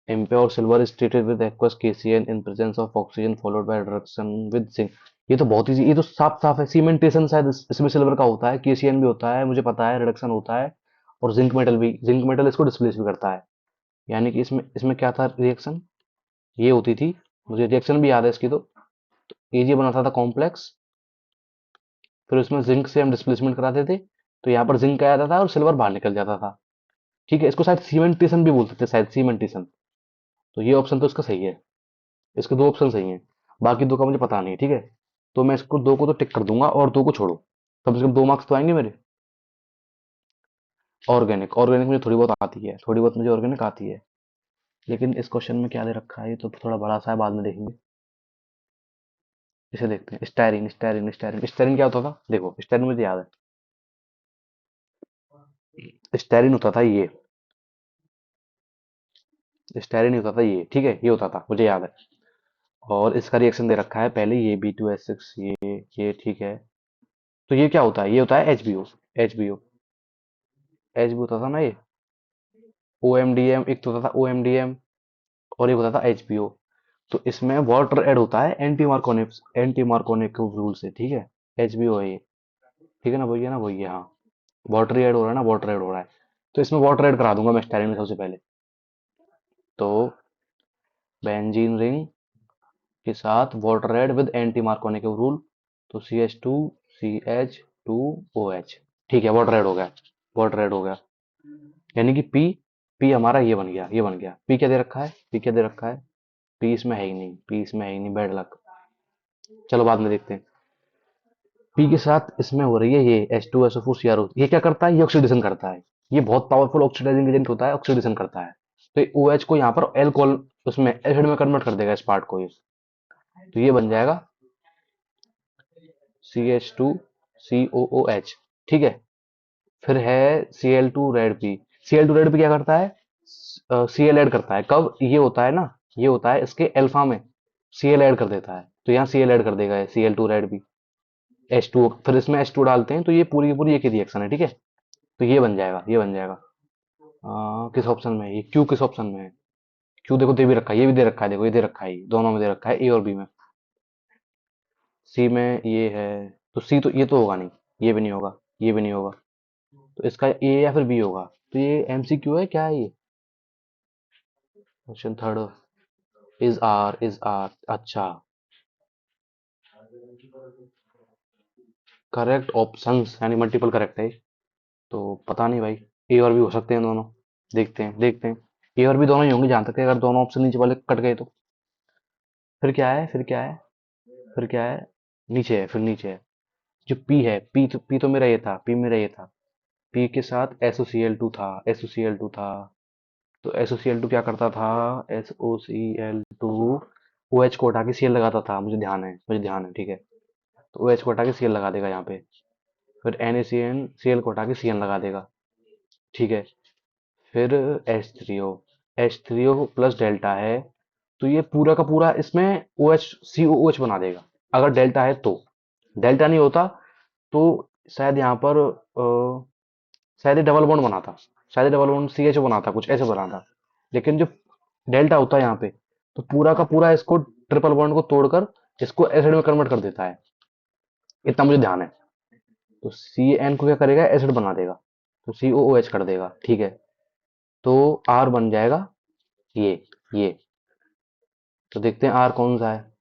Impure silver is treated with aqueous KCl in presence of oxygen followed by reduction with zinc। ये तो बहुत ही, ये तो साफ साफ है, सीमेंटेशन शायद इसमें सिल्वर का होता है, केसीएन भी होता है मुझे पता है, रिडक्शन होता है। और जिंक मेटल भी, जिंक मेटल इसको डिस्प्लेस भी करता है। यानी कि इसमें इसमें क्या था रिएक्शन, ये होती थी, मुझे रिएक्शन भी याद है इसकी। तो ये बनाता था कॉम्प्लेक्स, फिर उसमें जिंक से हम डिस्प्लेसमेंट कराते थे, तो यहाँ पर जिंक आ जाता था और सिल्वर बाहर निकल जाता था, ठीक है। इसको शायद सीमेंटेशन भी बोल सकते हैं, शायद सीमेंटेशन। तो ये ऑप्शन तो इसका सही है। इसके दो ऑप्शन सही हैं, बाकी दो का मुझे पता नहीं, ठीक है। तो मैं इसको दो को तो टिक कर दूंगा और दो को छोड़ो, कम से कम 2 मार्क्स तो आएंगे मेरे। ऑर्गेनिक, ऑर्गेनिक मुझे थोड़ी बहुत आती है, थोड़ी बहुत मुझे ऑर्गेनिक आती है। लेकिन इस क्वेश्चन में क्या दे रखा है, ये तो थोड़ा बड़ा सा है, बाद में देखेंगे। इसे देखते हैं, स्टायरिन स्टायरिन स्टायरिन स्टायरिन क्या होता था, देखो स्टायरिन मुझे याद है, स्टायरिन होता था ये, स्टायरिन होता था ये, ठीक है, ये होता था, मुझे याद है। और इसका रिएक्शन दे रखा है पहले, ये B2H6, ये ठीक है। तो ये क्या होता है, ये होता है HBO, HBO, एच बी होता था ना ये। OMDM, एक तो होता था OMDM, और एक होता था HBO। तो इसमें वाटर ऐड होता है एंटी मार्कोनिक रूल से, ठीक है। HBO है ये, ठीक है ना, वही है ना, वही है, हाँ। वाटर ऐड हो रहा है ना, वाटर ऐड हो रहा है। तो इसमें वाटर ऐड करा दूंगा मैं स्टाइलिन में सबसे पहले। तो बेंजीन रिंग के साथ water add with anti Markovnikov rule, तो CH2CH2OH, ठीक है, वाटर ऐड हो गया, वाटर ऐड हो गया। यानी कि पी, पी हमारा ये बन गया, ये बन गया। पी क्या दे रखा है, पी क्या दे रखा है, पी इसमें है ही नहीं, पी इसमें है ही नहीं, बैड लक। चलो बाद में देखते हैं। पी के साथ इसमें हो रही है ये H2SO4CrO, ये क्या करता है, ये ऑक्सीडेशन करता है। ये बहुत पावरफुल ऑक्सीडाइजिंग एजेंट होता है, ऑक्सीडेशन करता है। तो ये OH को यहाँ पर एल्कोहल, उसमें एसिड में कन्वर्ट कर देगा इस पार्ट को ये। तो ये बन जाएगा CH2COOH, ठीक है। फिर है Cl2 red P. Cl2 red P क्या करता है, Cl ऐड करता है, कब ये होता है ना, ये होता है इसके अल्फा में, Cl ऐड कर देता है, तो यहाँ Cl ऐड कर देगा ये Cl2 रेड पी। H2, फिर इसमें H2 डालते हैं, तो ये पूरी की पूरी एक ही रिएक्शन है, ठीक है। तो ये बन जाएगा, ये बन जाएगा। किस ऑप्शन में है ये, क्यू किस ऑप्शन में है। क्यू देखो दे भी रखा है, ये भी दे रखा है, देखो ये दे रखा है, ये दोनों में दे रखा है, ए और बी में। सी में ये है, तो सी तो ये तो होगा नहीं, ये भी नहीं होगा, ये भी नहीं होगा। तो इसका ए या फिर बी होगा। तो ये MCQ है, क्या है ये, क्वेश्चन थर्ड, इज आर अच्छा। करेक्ट ऑप्शंस यानी मल्टीपल करेक्ट है, तो पता नहीं भाई, ए और बी हो सकते हैं दोनों। देखते हैं, देखते हैं। ए और बी दोनों ही होंगे जहां तक है, अगर दोनों ऑप्शन नीचे वाले कट गए तो। फिर क्या है, फिर क्या है, फिर क्या है, नीचे है, फिर नीचे है। जो पी है, पी तो मेरा ये था, पी मेरा ये था। पी के साथ SOCl2 था, SOCl2 था। तो SOCl2 क्या करता था, SOCl2 OH को हटा के Cl लगाता था, मुझे ध्यान है, मुझे ध्यान है, ठीक है। तो OH को हटा के Cl लगा देगा यहाँ पे। फिर NaCN, Cl को हटा के Cn लगा देगा, ठीक है। फिर H3O प्लस डेल्टा है, तो ये पूरा का पूरा इसमें OH COOH बना देगा, अगर डेल्टा है तो। डेल्टा नहीं होता तो शायद यहाँ पर शायद ये डबल बॉन्ड बना था, शायद डबल बॉन्ड CHO बना था, कुछ ऐसे बना था। लेकिन जो डेल्टा होता है यहाँ पे, तो पूरा का पूरा इसको ट्रिपल बॉन्ड को तोड़कर इसको एसिड में कन्वर्ट कर देता है, इतना मुझे ध्यान है। तो CN को क्या करेगा, एसिड बना देगा, तो COOH कर देगा, ठीक है। तो R बन जाएगा ये। तो देखते हैं R कौन सा है।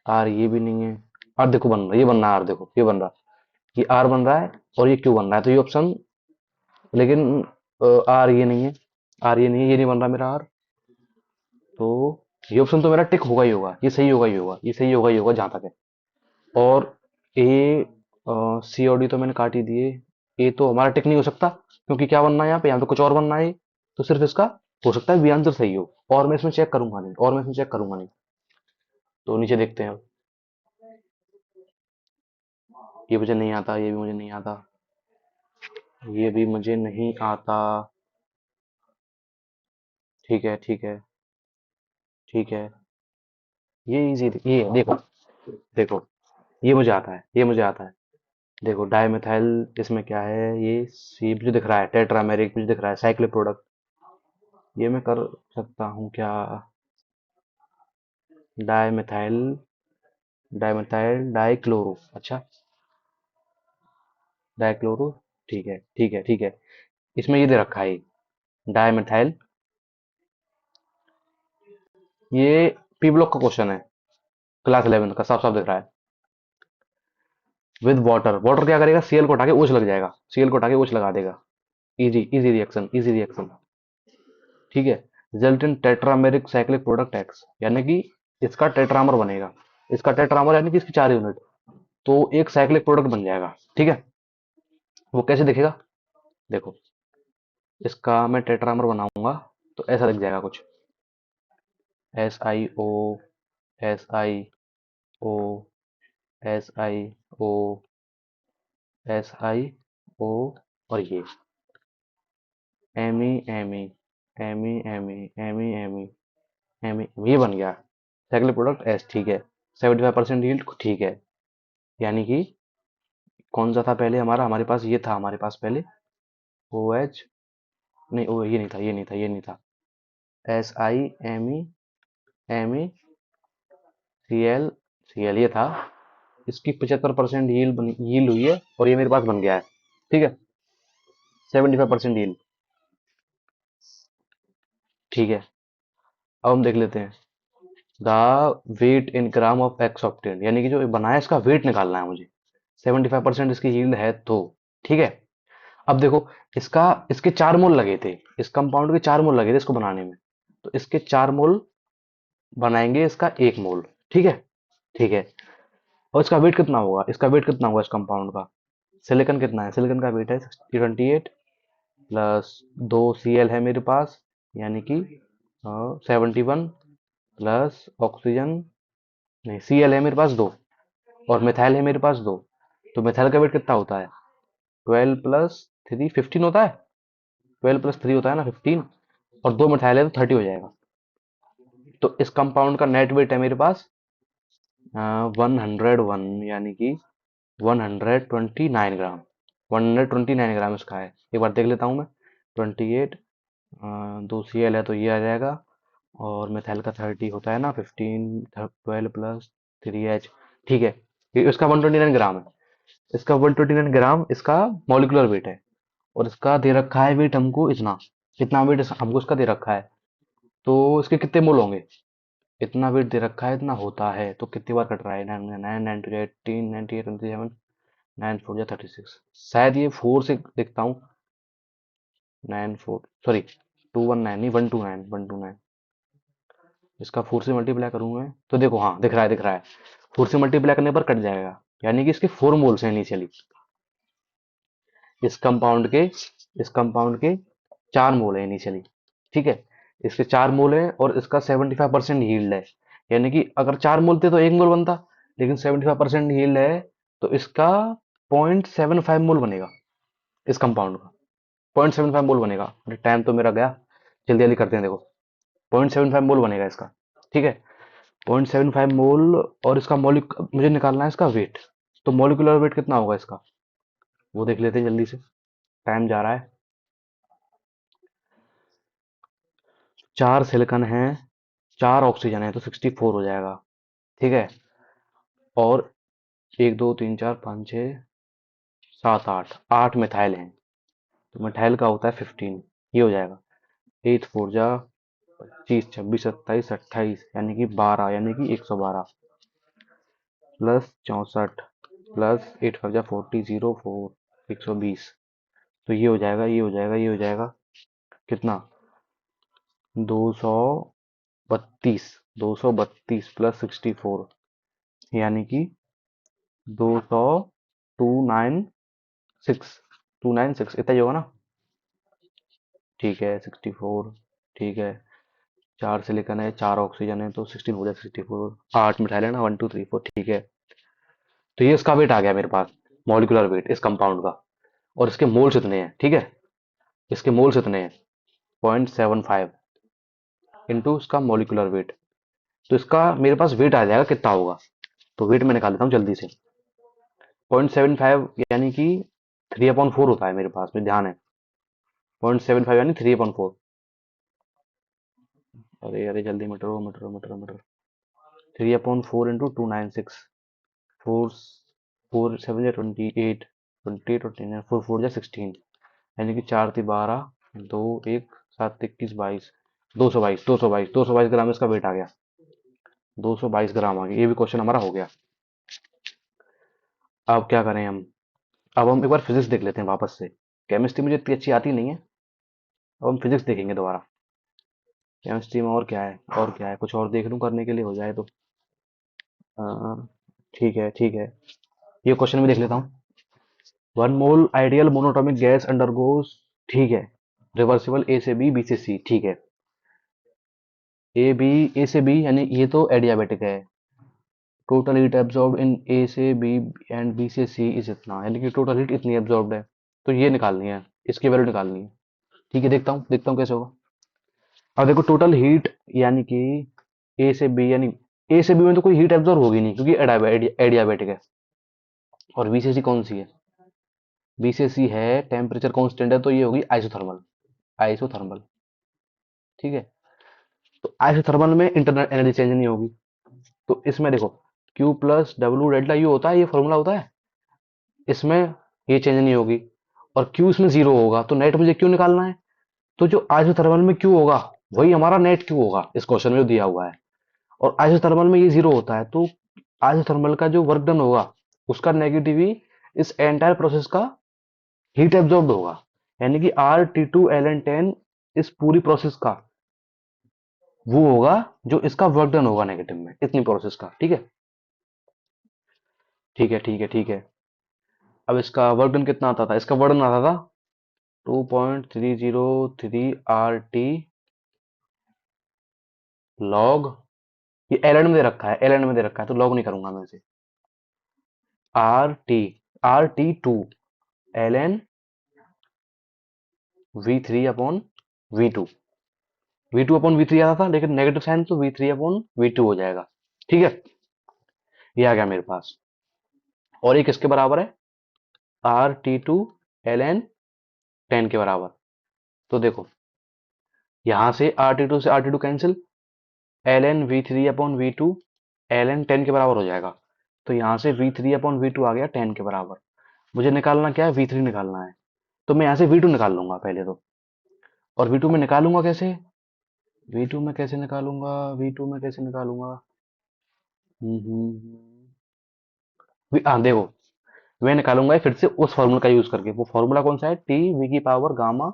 R ये भी नहीं है। R देखो बन रहा है, ये बन रहा है, R देखो ये बन रहा है, ये R बन रहा है, और ये Q बन रहा है, तो ये ऑप्शन, लेकिन R ये नहीं है, R ये नहीं है, ये नहीं बन रहा मेरा R। तो ये ऑप्शन तो मेरा टिक होगा ही होगा, ये सही होगा ही होगा, ये सही होगा ही होगा जहां तक है। और ए, COD तो मैंने काट ही दिए। ए तो हमारा टिक नहीं हो सकता, क्योंकि क्या बनना है यहाँ पे, यहाँ पे कुछ और बनना है। तो सिर्फ इसका हो सकता है बी आंसर सही हो, और मैं इसमें चेक करूंगा नहीं, और मैं इसमें चेक करूंगा नहीं। तो नीचे देखते हैं अब। ये मुझे नहीं आता, ये भी मुझे नहीं आता, ये भी मुझे नहीं आता। ठीक है, ठीक है, ठीक है। ये इजी, ये देखो, देखो, ये मुझे आता है, ये मुझे आता है। देखो डाइमेथाइल, इसमें क्या है, ये सी मुझे दिख रहा है, टेट्रामेरिक मुझे दिख रहा है, साइक्लिक प्रोडक्ट। ये मैं कर सकता हूँ क्या, डाइमेथाइल, डाइमेथाइल डाइक्लोरो, अच्छा, डाइक्लोरो, ठीक है, ठीक है, ठीक है। इसमें ये दे रखा है, डाइमेथाइल, ये पी ब्लॉक का क्वेश्चन है, क्लास 11 का, साफ साफ दिख रहा है। विद वाटर, वाटर क्या करेगा, सीएल को उठा के ओच लग जाएगा, सीएल को उठा के ओच लगा देगा। Easy, easy reaction, easy reaction, ठीक है। Result in tetrameric cyclic product x, यानी कि इसका टेट्रामर बनेगा। इसका टेट्रामर यानी कि इसकी 4 यूनिट, तो एक साइक्लिक प्रोडक्ट बन जाएगा। ठीक है, वो कैसे दिखेगा, देखो, इसका मैं टेट्रामर बनाऊंगा तो ऐसा दिख जाएगा कुछ, SiO, SiO, SiO, SiO, और ये Me, Me, ये बन गया साइक्लिक प्रोडक्ट एस। ठीक है, 75% यील्ड, ठीक है। यानी कि कौन सा था पहले हमारा, हमारे पास ये था, हमारे पास पहले ओ एच, नहीं ओ, ये नहीं था, ये नहीं था, ये नहीं था, SiMe, ये था। इसकी 75% यील्ड हुई है, और ये मेरे पास बन गया है। ठीक है, 75% यील्ड। ठीक है, अब हम देख लेते हैं the weight in gram of X octane, यानी कि जो बना है इसका वेट निकालना है मुझे। 75% इसकी यील्ड है तो। ठीक है, अब देखो, इसका इसके 4 मोल लगे थे, इस कंपाउंड के 4 मोल लगे थे इसको बनाने में, तो इसके 4 मोल बनाएंगे इसका 1 मोल। ठीक है, ठीक है। और इसका वेट कितना होगा, इसका वेट कितना होगा इस कंपाउंड का, सिलिकॉन कितना है, सिलिकॉन का वेट है 28, प्लस 2 Cl है मेरे पास, यानी कि 71, प्लस ऑक्सीजन, नहीं Cl है मेरे पास 2, और मिथाइल है मेरे पास 2, तो मिथाइल का वेट कितना होता है, 12 + 3 15 होता है, 12 + 3 होता है ना 15, और 2 मिथाइल है तो 30 हो जाएगा। तो इस कंपाउंड का नेट वेट है मेरे पास 101, यानी कि 129 ग्राम, 129 ग्राम इसका है। एक बार देख लेता हूँ मैं, 28, 2 Cl है तो ये आ जाएगा, और मिथाइल का 30 होता है ना 15, 12 + 3H। ठीक है, ये इसका 129 ग्राम है, इसका 129 ग्राम इसका मॉलिकुलर वेट है। और इसका दे रखा है वेट हमको इतना, इतना वेट हमको इसका दे रखा है, तो इसके कितने मोल होंगे, इतना वेट दे रखा है, इतना होता है, तो कितनी बार कट रहा है, 9, 9, 9, 2, 18, 98, 27, 9 4 36, शायद ये 4 से देखता हूँ, 94, सॉरी 219, नहीं 129, इसका 4 से मल्टीप्लाई करूँ मैं तो देखो, हाँ दिख रहा है, दिख रहा है, 4 से मल्टीप्लाई करने पर कट जाएगा, यानी कि इसके 4 मोल्स हैं इनिशियली, इस कंपाउंड के इस कंपाउंड के 4 मोल है इनिशियली। ठीक है, इसके 4 मोल है, और इसका 75% यील्ड है, यानी कि अगर 4 मोल थे तो 1 मोल बनता, लेकिन 75% यील्ड है, तो इसका 0.75 मोल बनेगा, इस कंपाउंड का 0.75 मोल बनेगा। अरे टाइम तो मेरा गया, जल्दी जल्दी करते हैं, देखो 0.75 मोल बनेगा इसका। ठीक है, 0.75 मोल, और इसका मॉलिक मुझे निकालना है इसका वेट, तो मॉलिकुलर वेट कितना होगा इसका, वो देख लेते हैं जल्दी से, टाइम जा रहा है। 4 सिलिकॉन है, 4 ऑक्सीजन है, तो 64 हो जाएगा। ठीक है, और 1 2 3 4 5 6 7 8, 8 मिथाइल हैं, तो मिथाइल का होता है 15, ये हो जाएगा, 8 4 जा 25 26 27 28, यानी कि 12, यानी कि 112, प्लस 64, प्लस 8 5 जा 40, 0 4, 120, तो ये हो जाएगा, ये हो जाएगा, ये हो जाएगा, कितना, 232, 232 प्लस 64, यानी कि 200, 296, 296 इतना ही होगा ना। ठीक है, 64, ठीक है, 4 सिलिकॉन है, 4 ऑक्सीजन है, तो 16 हो जाए, 64, 8 मिथाइल है ना, 1 2 3 4, ठीक है। तो ये इसका वेट आ गया मेरे पास, मॉलिकुलर वेट इस कंपाउंड का, और इसके मोल्स इतने हैं। ठीक है, इसके मोल्स इतने हैं 0.75 इंटू इसका मॉलिकुलर वेट, तो इसका मेरे पास वेट आ जाएगा कितना होगा, तो वेट मैं निकाल देता हूँ जल्दी से। 0.75 यानी कि 3/4 होता है मेरे पास में, ध्यान है, 0.75 यानी 3/4। अरे अरे जल्दी मटरो मटरो मटरो मटरो, 3/4 इंटू 296, 4 4 7 या 28, 28 और 10, 4 4 जा 16, यानी कि 4 3 12, 2 1 7 21 22, 222 ग्राम इसका वेट आ गया, 222 ग्राम आ गया, ये भी क्वेश्चन हमारा हो गया। अब क्या करें हम, अब हम एक बार फिजिक्स देख लेते हैं वापस से, केमिस्ट्री मुझे इतनी अच्छी आती नहीं है, अब हम फिजिक्स देखेंगे दोबारा। केमिस्ट्री में और क्या है, और क्या है, कुछ और देख लूं करने के लिए हो जाए तो। ठीक है ठीक है, ये क्वेश्चन भी देख लेता हूँ। One mole ideal monoatomic gas undergoes, ठीक है, रिवर्सिबल ए से बी, बी से सी, ठीक है। ए बी, ए से बी यानी ये तो एडियाबेटिक है। टोटल हीट एब्जॉर्ब इन ए से बी एंड बी से सी इज इतना, यानी कि टोटल हीट इतनी एब्जॉर्ब्ड है। तो ये निकालनी है, इसकी वैल्यू निकालनी है। ठीक है, देखता हूँ कैसे होगा। अब देखो टोटल हीट, यानी कि ए से बी, यानी ए से बी में तो कोई हीट एब्जॉर्ब होगी नहीं क्योंकि एडियाबेटिक है। और बी से सी कौन सी है? बी से सी है टेम्परेचर कांस्टेंट है, तो ये होगी आइसोथर्मल। आइसोथर्मल, ठीक है। तो आइसोथर्मल में इंटरनल एनर्जी चेंज नहीं होगी। तो इसमें देखो, Q plus W delta U होता है, ये फॉर्मूला होता है। इसमें ये चेंज नहीं होगी। और Q इसमें जीरो होगा, तो नेट मुझे क्यों निकालना है? तो जो आइसोथर्मल में Q होगा वही हमारा नेट Q होगा, इस क्वेश्चन में जो दिया हुआ है। और आइसोथर्मल में ये जीरो होता है, तो आइसोथर्मल का जो वर्क डन होगा उसका नेगेटिव ही इस एंटायर प्रोसेस का हीट एब्जॉर्ब होगा। यानी कि R T2 ln 10 इस पूरी प्रोसेस का वो होगा जो इसका वर्क डन होगा नेगेटिव में, इतनी प्रोसेस का, ठीक है। ठीक है ठीक है ठीक है। अब इसका वर्क डन कितना आता था? इसका वर्क डन आता था 2.303 RT लॉग, ये एलएन में दे रखा है, एलएन में दे रखा है तो लॉग नहीं करूंगा मैं इसे। RT, R T 2 ln V3 upon V2। V2 upon V3 आता था, लेकिन नेगेटिव साइन तो V3 अपॉन V2 हो जाएगा। ठीक है, ये आ गया मेरे पास। और ये किसके बराबर है? RT2 ln 10 के बराबर। तो देखो, यहां से RT2 से RT2 cancel, ln V3 upon V2 ln 10 के बराबर हो जाएगा। तो यहाँ से V3 अपॉन V2 आ गया 10 के बराबर। मुझे निकालना क्या है? V3 निकालना है। तो मैं यहाँ से V2 निकाल लूंगा पहले तो। और V2 में निकालूंगा कैसे? V2 में कैसे निकालूंगा? V2 में कैसे निकालूंगा? हाँ देखो, मैं निकालूंगा फिर से उस फॉर्मूला का यूज करके। वो फॉर्मूला कौन सा है? टी वी की पावर गामा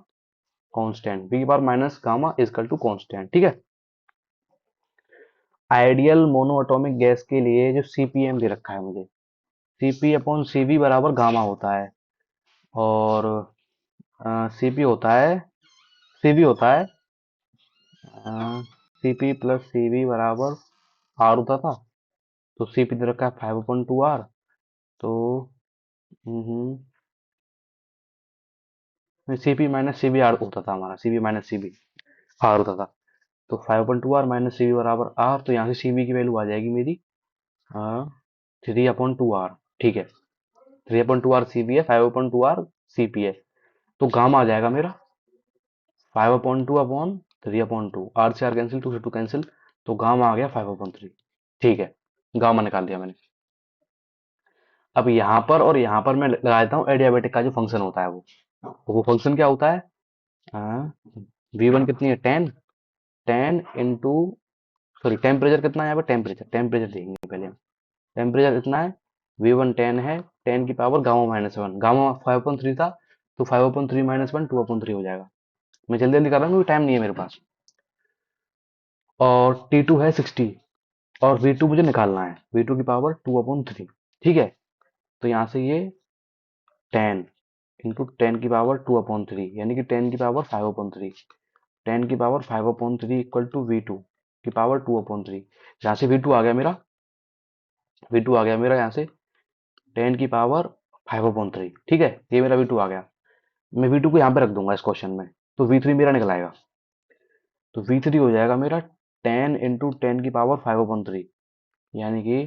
कांस्टेंट, वी की power minus gamma is equal to constant, ठीक है। आइडियल मोनोएटॉमिक गैस के लिए जो सीपीएम दे रखा है मुझे, सीपी अपॉन सीवी बराबर गामा होता है। और सीपी होता है, सीवी होता है सीपी प्लस सीवी बराबर आर होता था। तो सीपी दे रखा है 5/2 आर। तो सीपी माइनस सीवी आर होता था हमारा, सीपी माइनस सीवी आर होता था। तो 5/2 आर माइनस सीवी बराबर आर, तो यहाँ से सीवी की वैल्यू आ जाएगी मेरी 3/2 आर, ठीक है। 3/2 आर सीवी है, 5/2 आर सीपी है। तो गामा आ जाएगा मेरा 5/2 अपॉन 3/2, आर से आर कैंसिल, टू से टू कैंसिल। तो गामा आ गया 5/3, ठीक है। गामा निकाल दिया मैंने। अब यहाँ पर और यहाँ पर मैं लगा देता हूँ एडियाबेटिक का जो फंक्शन होता है वो फंक्शन क्या होता है? V1 कितनी है? 10 सॉरी टेम्परेचर कितना है यहाँ पे? टेम्परेचर, टेम्परेचर देखेंगे पहले हम। टेम्परेचर इतना है, V1 10 है, 10 की पावर गामा -1, गामा 5/3 था। तो 5/3 -1 2/3 हो जाएगा। मैं जल्दी जल्दी कर रहा हूँ क्योंकि टाइम नहीं है मेरे पास। और T2 है 60, और V2 मुझे निकालना है, V2 की पावर 2/3, ठीक है। तो यहाँ से ये 10 × 10 की पावर 2/3, यानी कि 10 की पावर 5/3। 10 की पावर 5/3 इक्वल टू V2 की पावर 2/3। यहाँ से V2 आ गया मेरा, V2 आ गया मेरा यहाँ से 10 की पावर 5/3, ठीक है। ये मेरा V2 आ गया। मैं V2 को यहाँ पे रख दूंगा इस क्वेश्चन में। तो V3 मेरा निकल आएगा। तो V3 हो जाएगा मेरा 10 × 10 की पावर 5/3, यानी कि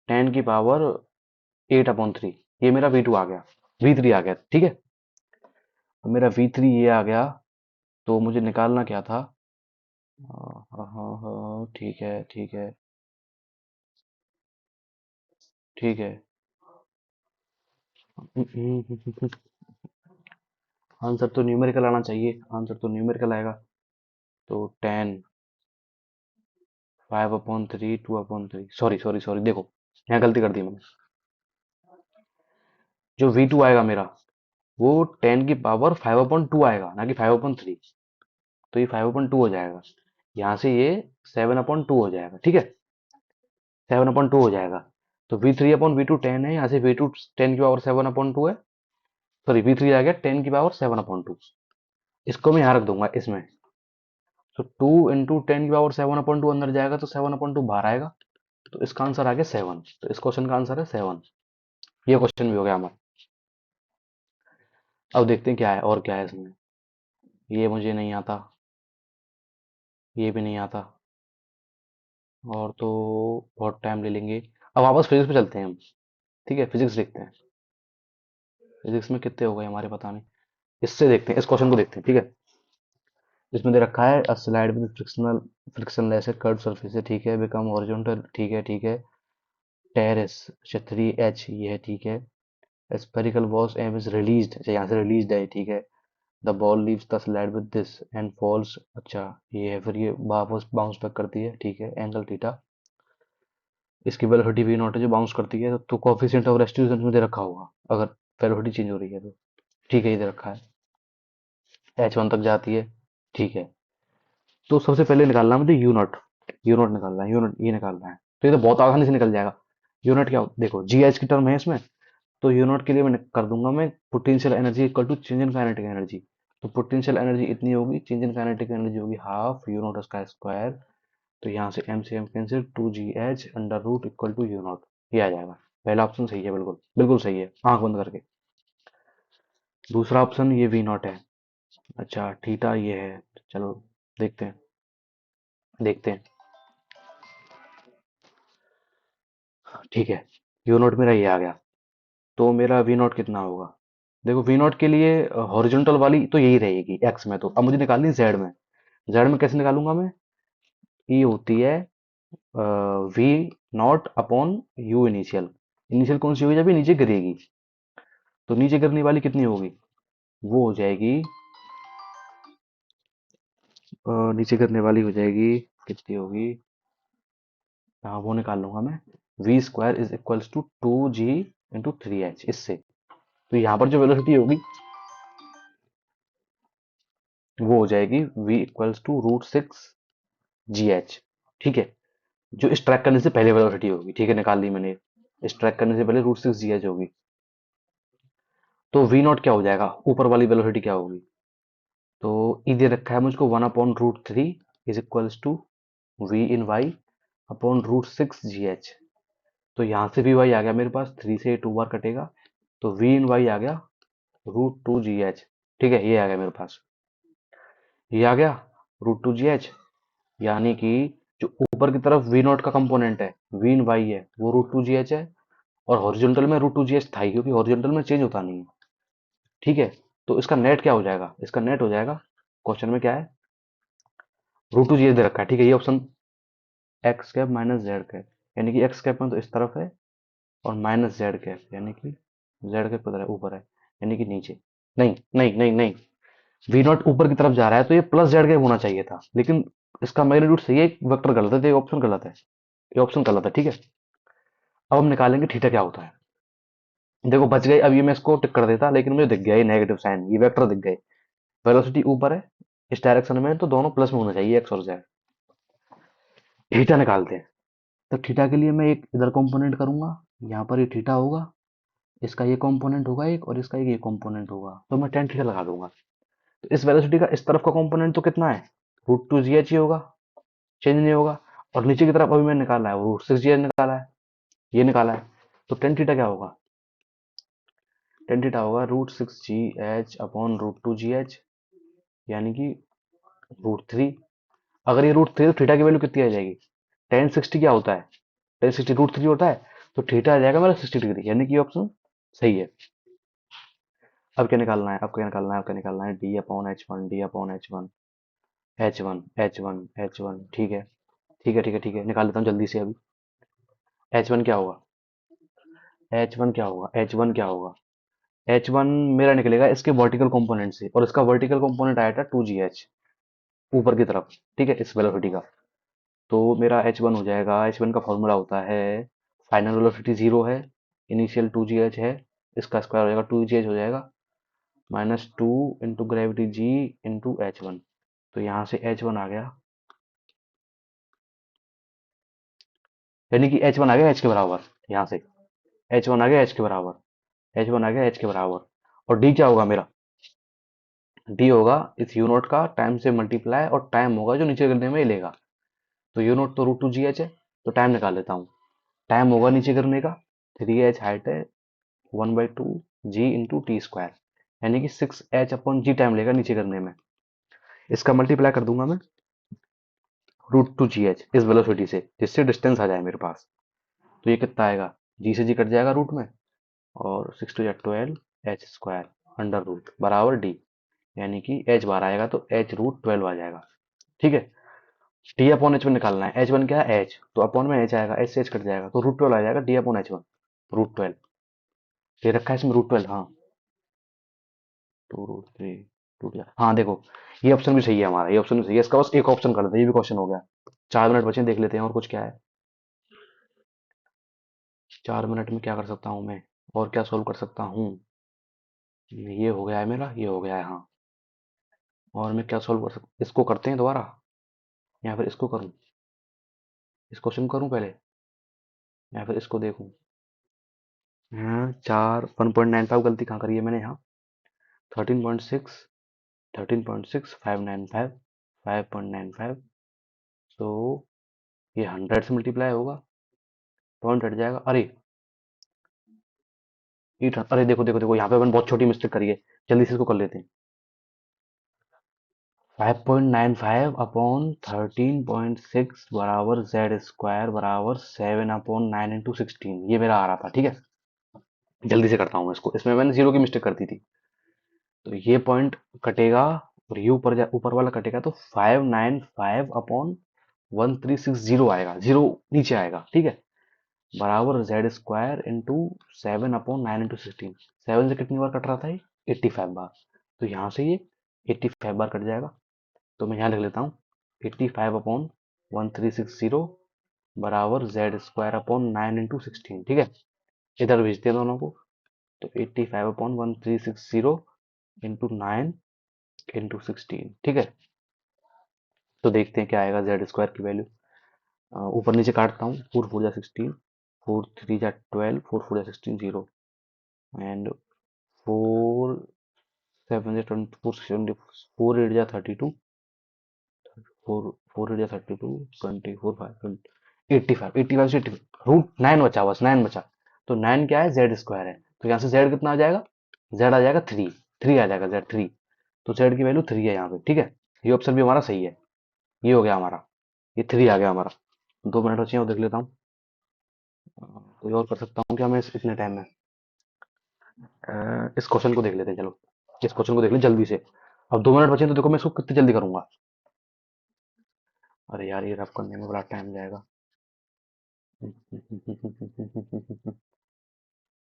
10 की पावर 8/3। ये मेरा V2 आ गया, V3 आ गया, ठीक है। तो मेरा V3 ये आ गया। तो मुझे निकालना क्या था? हाँ हाँ हाँ, ठीक है ठीक है ठीक है। आंसर तो न्यूमेरिकल आना चाहिए, आंसर तो न्यूमेरिकल आएगा। तो 10, 5/3, 2/3, सॉरी सॉरी सॉरी, देखो यहाँ गलती कर दी मैंने। जो V2 आएगा मेरा, वो 10 की पावर 5/2 आएगा, ना कि 5/3। तो ये 5/2 हो जाएगा। यहाँ से ये 7/2 हो जाएगा, ठीक है, 7/2 हो जाएगा। तो v3/v2 10 है, यहाँ से v2 10⁻7/2 है, सॉरी v3 आ गया 10⁻7/2। इसको मैं यहाँ रख दूंगा इसमें। तो 2 × 10⁻7/2 अंदर जाएगा तो 7/2 बाहर आएगा। तो इसका आंसर आ गया 7। तो इस क्वेश्चन का आंसर है 7। ये क्वेश्चन भी हो गया हमारा। अब देखते हैं क्या है और क्या है इसमें। ये मुझे नहीं आता, ये भी नहीं आता, और तो बहुत टाइम ले लेंगे। अब वापस फिजिक्स पे चलते हैं हम, ठीक है, फिजिक्स देखते हैं। फिजिक्स में कितने हो गए हमारे पता नहीं। इससे देखते हैं, इस क्वेश्चन को देखते हैं, ठीक है। इसमें दे रखा है slide with frictionless curve surface है, ठीक है, बिकम हॉरिजॉन्टल, ठीक है, ठीक है। टेरेस, अच्छा 3h ये है, ठीक है। Spherical ball M is released, अच्छा यहाँ से रिलीज्ड है, ठीक है। The ball leaves the slide with this and falls, अच्छा ये है, फिर ये वापस बाउंस बैक करती है, ठीक है, एंगल थीटा। इसकी वेलोसिटी वी नॉट है जो बाउंस करती है, तो कोफिशिएंट ऑफ रेस्टिट्यूशन में दे रखा होगा अगर वेलोसिटी चेंज हो रही है तो, ठीक है, ये दे रखा है। h1 तक जाती है, ठीक है। तो सबसे पहले निकालना है मुझे यू नॉट। यू नॉट निकालना है, यू नॉट ये निकालना है। तो ये तो बहुत आसानी से निकल जाएगा। यू नॉट क्या देखो, जी एच की टर्म है इसमें। तो यू नॉट के लिए मैं कर दूंगा, मैं potential energy equal to change in kinetic energy. तो पोटेंशियल एनर्जी इतनी होगी, चेंज इन काइनेटिक एनर्जी होगी हाफ यू नॉट का स्क्वायर। तो यहाँ से M cancel, 2gh under root equal to U naught, ये आ जाएगा। पहला ऑप्शन सही है, बिल्कुल बिल्कुल सही है, आंख बंद करके। दूसरा ऑप्शन ये वी नॉट है। अच्छा थीटा ये है, चलो देखते हैं, देखते हैं, ठीक है। यू नॉट मेरा ये आ गया। तो मेरा वी नॉट कितना होगा, देखो वी नॉट के लिए हॉरिजॉन्टल वाली तो यही रहेगी एक्स में। तो अब मुझे निकालनी जेड में। जेड में कैसे निकालूंगा मैं, ये होती है V naught upon U initial. Initial कौन सी होगी, जब ये नीचे गिरेगी। तो नीचे गिरने वाली कितनी होगी, वो हो जाएगी नीचे गिरने वाली हो जाएगी, कितनी होगी, हाँ वो निकाल लूंगा मैं। v² is equals to 2g × 3h, इससे। तो यहाँ पर जो वेलोसिटी होगी वो हो जाएगी v = √6gh, ठीक है। जो स्ट्राइक करने से पहले वेलोसिटी होगी, ठीक है, निकाल ली मैंने। स्ट्राइक करने से पहले √6gh होगी। तो वी नॉट क्या हो जाएगा, ऊपर वाली वेलोसिटी क्या होगी। तो ई दे रखा है मुझको 1/√3 इज इक्वल्स टू v/(1/√6gh। तो यहाँ से वी वाई आ गया मेरे पास, 3 से 2 बार कटेगा। तो v/y आ गया √2gh, ठीक है, ये आ गया मेरे पास, ये आ गया √2gh। यानी कि जो ऊपर की तरफ वी नॉट का कंपोनेंट है, v/y है, वो √2gh है। और हॉरिजॉन्टल में √2gh था ही, क्योंकि हॉरिजॉन्टल में चेंज होता नहीं है, ठीक है। तो इसका नेट क्या हो जाएगा, इसका नेट हो जाएगा, क्वेश्चन में क्या है, √2gh दे रखा है, ठीक है, ये option x cap minus Z cap, यानी कि एक्स कैप में तो इस तरफ है, और माइनस जेड कैप यानी कि जेड कैप किधर है, ऊपर है, यानी कि नीचे। नहीं नहीं नहीं नहीं, वी नॉट ऊपर की तरफ जा रहा है तो ये प्लस जेड कैप होना चाहिए था, लेकिन इसका मैग्नीट्यूड सही है, वेक्टर गलत है, तो ये ऑप्शन गलत है, ये ऑप्शन गलत है, ठीक है। अब हम निकालेंगे थीटा क्या होता है। देखो बच गए, अब ये मैं इसको टिक कर देता, लेकिन मुझे दिख गया ये नेगेटिव साइन, ये वेक्टर दिख गए। वेलोसिटी ऊपर है इस डायरेक्शन में, तो दोनों प्लस में होना चाहिए, एक्स और जेड। थीटा निकालते हैं। तो थीटा के लिए मैं एक इधर कंपोनेंट करूंगा, यहाँ पर ये थीटा होगा, इसका ये कंपोनेंट होगा एक, और इसका एक ये कंपोनेंट होगा, तो मैं टेन थीटा लगा दूंगा। तो इस वेलोसिटी का इस तरफ का कंपोनेंट तो कितना है, √2gh ही होगा, चेंज नहीं होगा। और नीचे की तरफ अभी मैंने निकाला है, वो √6gh निकाला है, ये निकाला है। तो टेन थीटा क्या होगा, टेन थीटा होगा √6gh/√2gh, यानी कि √3। अगर ये √3 तो थीटा की वैल्यू कितनी आ जाएगी, टेन 60 क्या होता है, टेन 60 √3 होता है। तो थीटा आ जाएगा मेरा 60 डिग्री, यानी कि ऑप्शन सही है। अब क्या निकालना है, अब क्या निकालना है, अब क्या निकालना है, d/h1, d/h1, h1, ठीक है, ठीक है, ठीक है, ठीक है, निकाल लेता हूँ जल्दी से अभी। h1 क्या होगा, h1 क्या होगा, h1 क्या होगा, h1 मेरा निकलेगा इसके वर्टिकल कंपोनेंट से, और इसका वर्टिकल कंपोनेंट आया था 2gh ऊपर की तरफ, ठीक है, इस वेलोसिटी का। तो मेरा h1 हो जाएगा, h1 का फॉर्मूला होता है, फाइनल वेलोसिटी 0 है, इनिशियल 2gh है, इसका स्क्वायर हो जाएगा 2gh हो जाएगा, -2 × ग्रेविटी g × h1। तो यहाँ से H1 आ गया, यानी कि H1 आ गया H के बराबर। यहाँ से H1 आ गया H के बराबर, H1 आ गया H के बराबर। और D क्या होगा मेरा? D होगा इस यू नोट का टाइम से मल्टीप्लाई, और टाइम होगा जो नीचे करने में ही लेगा। तो यू नोट तो √2GH है, तो टाइम निकाल लेता हूँ। टाइम होगा नीचे करने का, 3H हाइट है, 1/2G × T², यानी कि 6H/G टाइम लेगा नीचे करने में। इसका मल्टीप्लाई कर दूंगा मैं √2GH इस वेलोसिटी से, जिससे डिस्टेंस आ जाए मेरे पास। तो ये कितना आएगा? जी से जी कट जाएगा रूट में, और 6×2 = 12 H² अंडर रूट बराबर डी, यानी कि H बार आएगा तो H√12 आ जाएगा। ठीक है। D/H1 निकालना है। H1 क्या है? H, तो अपॉन में H आएगा, H से H कट जाएगा तो √12 आ जाएगा D/H1 √12। ये रखा है इसमें √12, हाँ। 2√3 टूट गया, हाँ देखो ये ऑप्शन भी सही है हमारा, ये ऑप्शन भी सही है। इसका बस एक ऑप्शन कर लेते हैं, ये भी क्वेश्चन हो गया। 4 मिनट बचे, देख लेते हैं और कुछ क्या है। 4 मिनट में क्या कर सकता हूँ मैं, और क्या सोल्व कर सकता हूँ? ये हो गया है मेरा, ये हो गया है, हाँ। और मैं क्या सोल्व कर सकता, इसको करते हैं दोबारा, या फिर इसको करूँ? इस क्वेश्चन करूँ पहले, या फिर इसको देखूँ? हाँ, 1.95 गलती कहाँ करी है मैंने यहाँ? 13.6, 13.6, 595, 5.95। सो ये 100 से मल्टीप्लाई होगा, पॉइंट हट जाएगा। अरे अरे देखो देखो देखो, यहाँ पे मैंने बहुत छोटी मिस्टेक करी है, जल्दी से इसको कर लेते हैं। 5.95/13.6 बराबर Z² बराबर 7/9 × 16, ये मेरा आ रहा था। ठीक है, जल्दी से करता हूँ मैं इसको, इसमें मैंने जीरो की मिस्टेक कर दी थी। तो ये पॉइंट कटेगा, और ये ऊपर वाला कटेगा, तो 595/1360 आएगा, जीरो नीचे आएगा। ठीक है, बराबर Z² × 7/9 × 16। 7 से कितनी बार कट रहा था ये? 85 बार। तो यहाँ से ये 85 बार कट जाएगा। तो मैं यहाँ लिख लेता हूँ 85/1360 बराबर Z²/9 × 16। ठीक है, इधर भेजते हैं दोनों को। तो 85/1360 × 9 × 16। ठीक है, तो देखते हैं क्या आएगा Z² की वैल्यू। ऊपर नीचे काटता हूँ, 4×4 = 16, 4×3 = 12, 4×4 = 16, 0, एंड 4×7 = 24, 4×8 = 32, 4×8 = 32, 24, 5, 85, 85 से 85 √9 बचा, बस 9 बचा। तो 9 क्या है? Z² है। तो यहाँ से Z कितना आ जाएगा? Z आ जाएगा 3, 3 आ जाएगा Z3। तो Z की वैल्यू 3 है यहाँ पे। ठीक है, ये ऑप्शन भी हमारा सही है। ये हो गया हमारा, ये 3 आ गया हमारा। 2 मिनट बचे हैं, वो देख लेता हूँ। कोई और कर सकता हूँ क्या मैं इतने टाइम में? इस क्वेश्चन को देख लेते हैं, चलो इस क्वेश्चन को देख लें जल्दी से। अब 2 मिनट बचे हैं, तो देखो मैं इसको कितनी जल्दी करूंगा। अरे यार, ये रफ करने में बड़ा टाइम जाएगा।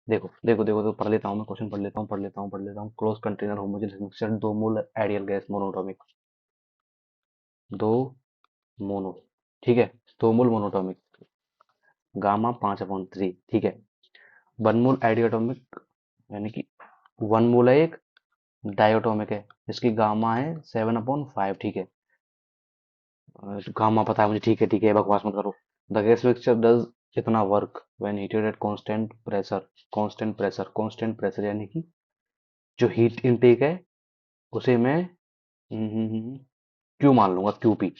देखो देखो देखो, तो पढ़ लेता हूँ मैं क्वेश्चन, पढ़ लेता हूँ। क्लोज कंटेनर होमोजेनियस मिक्सचर, दो मोल आइडियल गैस मोनोटॉमिक, दो मोनो, ठीक है, दो मोल मोनोटॉमिक, गामा 5/3। ठीक है, 1 मोल आइडियोटॉमिक, यानी कि 1 मोल है एक, डायोटॉमिक है, इसकी गामा है 7/5। ठीक है, गामा पता है मुझे। ठीक है, बकवास मत करो। द गैस मिक्सचर डज इतना work when heated at constant pressure, constant pressure यानी कि जो हीट इनटेक है उसे मैं क्यू मान लूंगा, QP।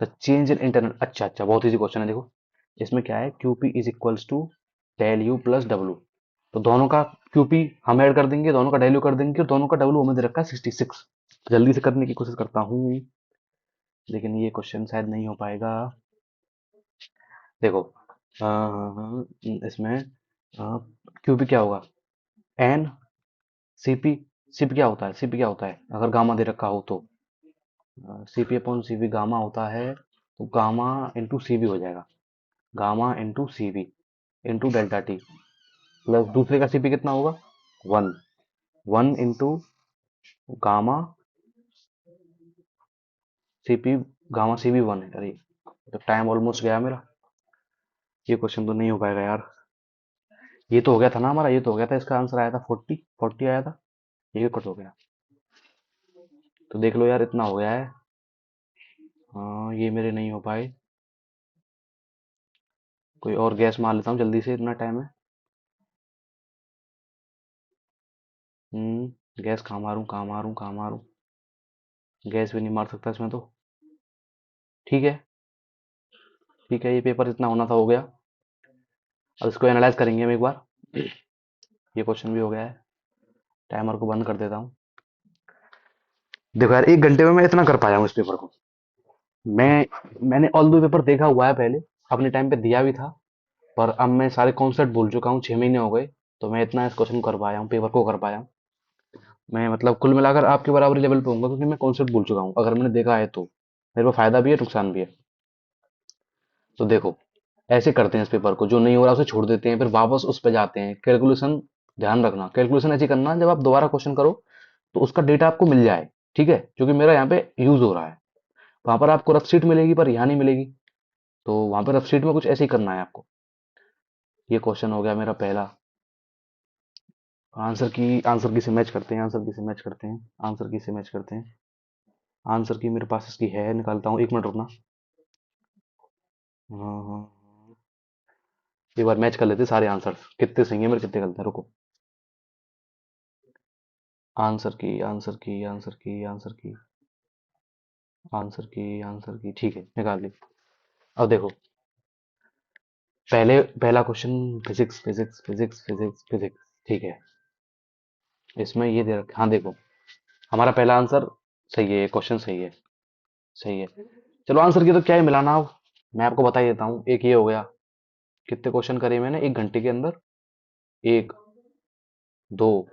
The change in internal, अच्छा अच्छा, बहुत इजी क्वेश्चन है। देखो इसमें क्या है, QP is equals to del U plus W. तो दोनों का QP हम ऐड कर देंगे, दोनों का डेल यू कर देंगे, और दोनों का डब्लू हमें दे रखा है 66। जल्दी से करने की कोशिश करता हूँ, लेकिन ये क्वेश्चन शायद नहीं हो पाएगा। देखो इसमें QP क्या होगा? N CP। CP क्या होता है? CP क्या होता है अगर गामा दे रखा हो तो? CP/CV गामा होता है, तो गामा इंटू CV हो जाएगा, gamma into CV into delta T, plus दूसरे का CP कितना होगा? 1, 1 into gamma CP, gamma CV 1 है। अरे तो टाइम ऑलमोस्ट गया मेरा, ये क्वेश्चन तो नहीं हो पाएगा यार। ये तो हो गया था ना हमारा, ये तो हो गया था, इसका आंसर आया था 40, 40 आया था, ये कट हो गया। तो देख लो यार, इतना हो गया है। हाँ, ये मेरे नहीं हो पाए। कोई और गैस मार लेता हूँ जल्दी से, इतना टाइम है। गैस कहाँ मारूं, कहाँ मारूं, कहाँ मारूं? गैस भी नहीं मार सकता इसमें तो। ठीक है, ठीक है, ये पेपर इतना होना था हो गया। अब इसको एनालाइज करेंगे हम एक बार। ये क्वेश्चन भी हो गया है। टाइमर को बंद कर देता हूँ। देखो यार, 1 घंटे में मैं इतना कर पाया हूँ इस पेपर को। मैंने ऑल दो पेपर देखा हुआ है पहले, अपने टाइम पे दिया भी था। पर अब मैं सारे कॉन्सेप्ट भूल चुका हूँ, 6 महीने हो गए। तो मैं इतना इस क्वेश्चन कर पाया हूँ, पेपर को कर पाया हूँ। मैं मतलब कुल मिलाकर आपके बराबरी लेवल पे होऊंगा, क्योंकि मैं कॉन्सेप्ट भूल चुका हूँ। अगर मैंने देखा है तो मेरे को फायदा भी है, नुकसान भी है। तो देखो, ऐसे करते हैं इस पेपर को, जो नहीं हो रहा उसे छोड़ देते हैं, फिर वापस उस पर जाते हैं। कैलकुलेशन ध्यान रखना, कैलकुलेशन ऐसी करना जब आप दोबारा क्वेश्चन करो तो उसका डेटा आपको मिल जाए। ठीक है, क्योंकि मेरा यहाँ पे यूज हो रहा है। वहां पर आपको रफ शीट मिलेगी पर यहाँ नहीं मिलेगी। तो वहां पर रफ शीट में कुछ ऐसे ही करना है आपको। ये क्वेश्चन हो गया मेरा पहला। आंसर की से मैच करते हैं, आंसर की से मैच करते हैं, आंसर की से मैच करते हैं। आंसर की मेरे पास इसकी है, निकालता हूँ, 1 मिनट रुकना। हाँ, हाँ, हाँ। एक बार मैच कर लेते हैं सारे आंसर, कितने सही है मेरे कितने गलत है। रुको। आंसर की ठीक है, निकाल ली। अब देखो, पहला question, physics physics physics physics physics. ठीक है, इसमें ये दे रखा, हाँ देखो, हमारा पहला आंसर सही है, क्वेश्चन सही है, सही है। चलो, आंसर की तो क्या ही मिलाना अब, मैं आपको बता ही देता हूँ। एक ये हो गया। कितने क्वेश्चन करे मैंने 1 घंटे के अंदर? एक, दो,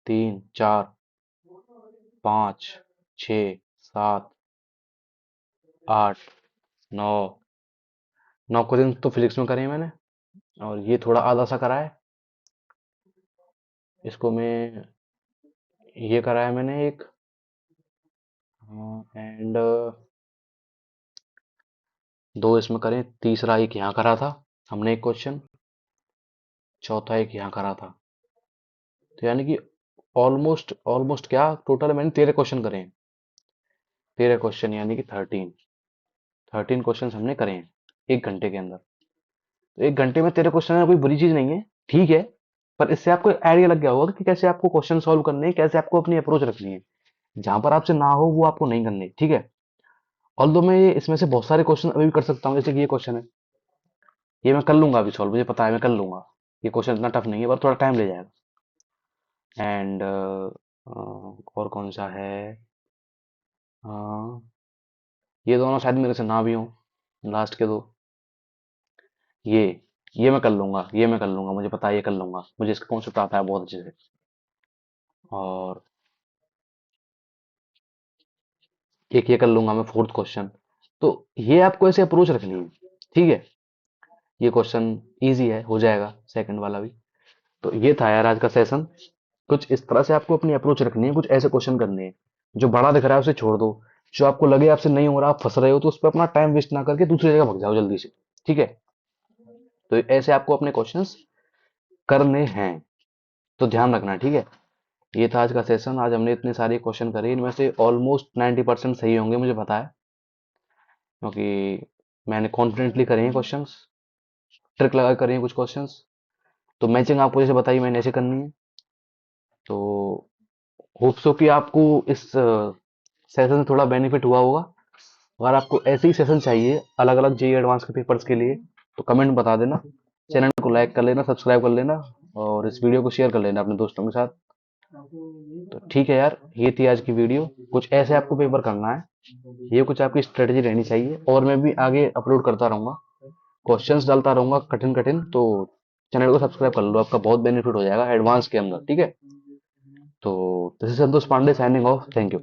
तीन, चार, पाँच, छ, सात, आठ, नौ। 9 क्वेश्चन तो फिजिक्स में करे हैं मैंने। और ये थोड़ा आधा सा करा है। इसको मैं, ये करा है मैंने एक। एंड दो इसमें करें, तीसरा एक यहाँ करा था हमने एक क्वेश्चन, चौथा एक यहाँ करा था। तो यानी कि ऑलमोस्ट ऑलमोस्ट क्या, टोटल मैंने 13 क्वेश्चन करे हैं। 13 क्वेश्चन यानी कि 13 क्वेश्चन हमने करे हैं 1 घंटे के अंदर। तो 1 घंटे में 13 क्वेश्चन कोई बुरी चीज नहीं है, ठीक है। पर इससे आपको आइडिया लग गया होगा कि कैसे आपको क्वेश्चन सॉल्व करने हैं, कैसे आपको अपनी अप्रोच रखनी है। जहां पर आपसे ना हो वो आपको नहीं करनी, ठीक है। ऑल्दो मैं इसमें से बहुत सारे क्वेश्चन अभी भी कर सकता हूँ, जैसे कि ये क्वेश्चन है। ये मैं कर लूंगा अभी सॉल्व, मुझे पता है मैं कर लूंगा। ये क्वेश्चन इतना टफ नहीं है, पर थोड़ा टाइम ले जाएगा। एंड और कौन सा है? हाँ, ये दोनों शायद मेरे से ना भी हो, लास्ट के दो। ये ये मैं कर लूंगा, ये मैं कर लूंगा, मुझे पता है ये कर लूंगा, मुझे इसका कॉन्सेप्ट आता है बहुत अच्छे से। और एक ये कर लूंगा मैं, 4th क्वेश्चन। तो ये आपको ऐसे अप्रोच रखनी है, ठीक है। ये क्वेश्चन इजी है, हो जाएगा सेकंड वाला भी। तो ये था यार आज का सेशन। कुछ इस तरह से आपको अपनी अप्रोच रखनी है, कुछ ऐसे क्वेश्चन करने हैं। जो बड़ा दिख रहा है उसे छोड़ दो। जो आपको लगे आपसे नहीं हो रहा, आप फंस रहे हो, तो उस पर अपना टाइम वेस्ट ना करके दूसरी जगह भग जाओ जल्दी से। ठीक है। तो ऐसे आपको अपने क्वेश्चंस करने हैं, तो ध्यान रखना, ठीक है। ये था आज का सेशन। आज हमने इतने सारे क्वेश्चन करे, इनमें से ऑलमोस्ट 90% सही होंगे, मुझे पता है, क्योंकि मैंने कॉन्फिडेंटली करे हैं क्वेश्चंस, ट्रिक लगा करे हैं कुछ क्वेश्चंस। तो मैचिंग आपको जैसे बताई मैंने ऐसे करनी है। तो होप सो कि आपको इस सेशन से थोड़ा बेनिफिट हुआ होगा। अगर आपको ऐसे ही सेशन चाहिए अलग अलग जेई एडवांस के पेपर्स के लिए, तो कमेंट बता देना। चैनल को लाइक कर लेना, सब्सक्राइब कर लेना, और इस वीडियो को शेयर कर लेना अपने दोस्तों के साथ। तो ठीक है यार, ये थी आज की वीडियो। कुछ ऐसे आपको पेपर करना है, ये कुछ आपकी स्ट्रेटेजी रहनी चाहिए। और मैं भी आगे अपलोड करता रहूंगा, क्वेश्चंस डालता रहूंगा कठिन कठिन। तो चैनल को सब्सक्राइब कर लो, आपका बहुत बेनिफिट हो जाएगा एडवांस के अंदर, ठीक है। तो this is Santosh Pandey signing off, thank you.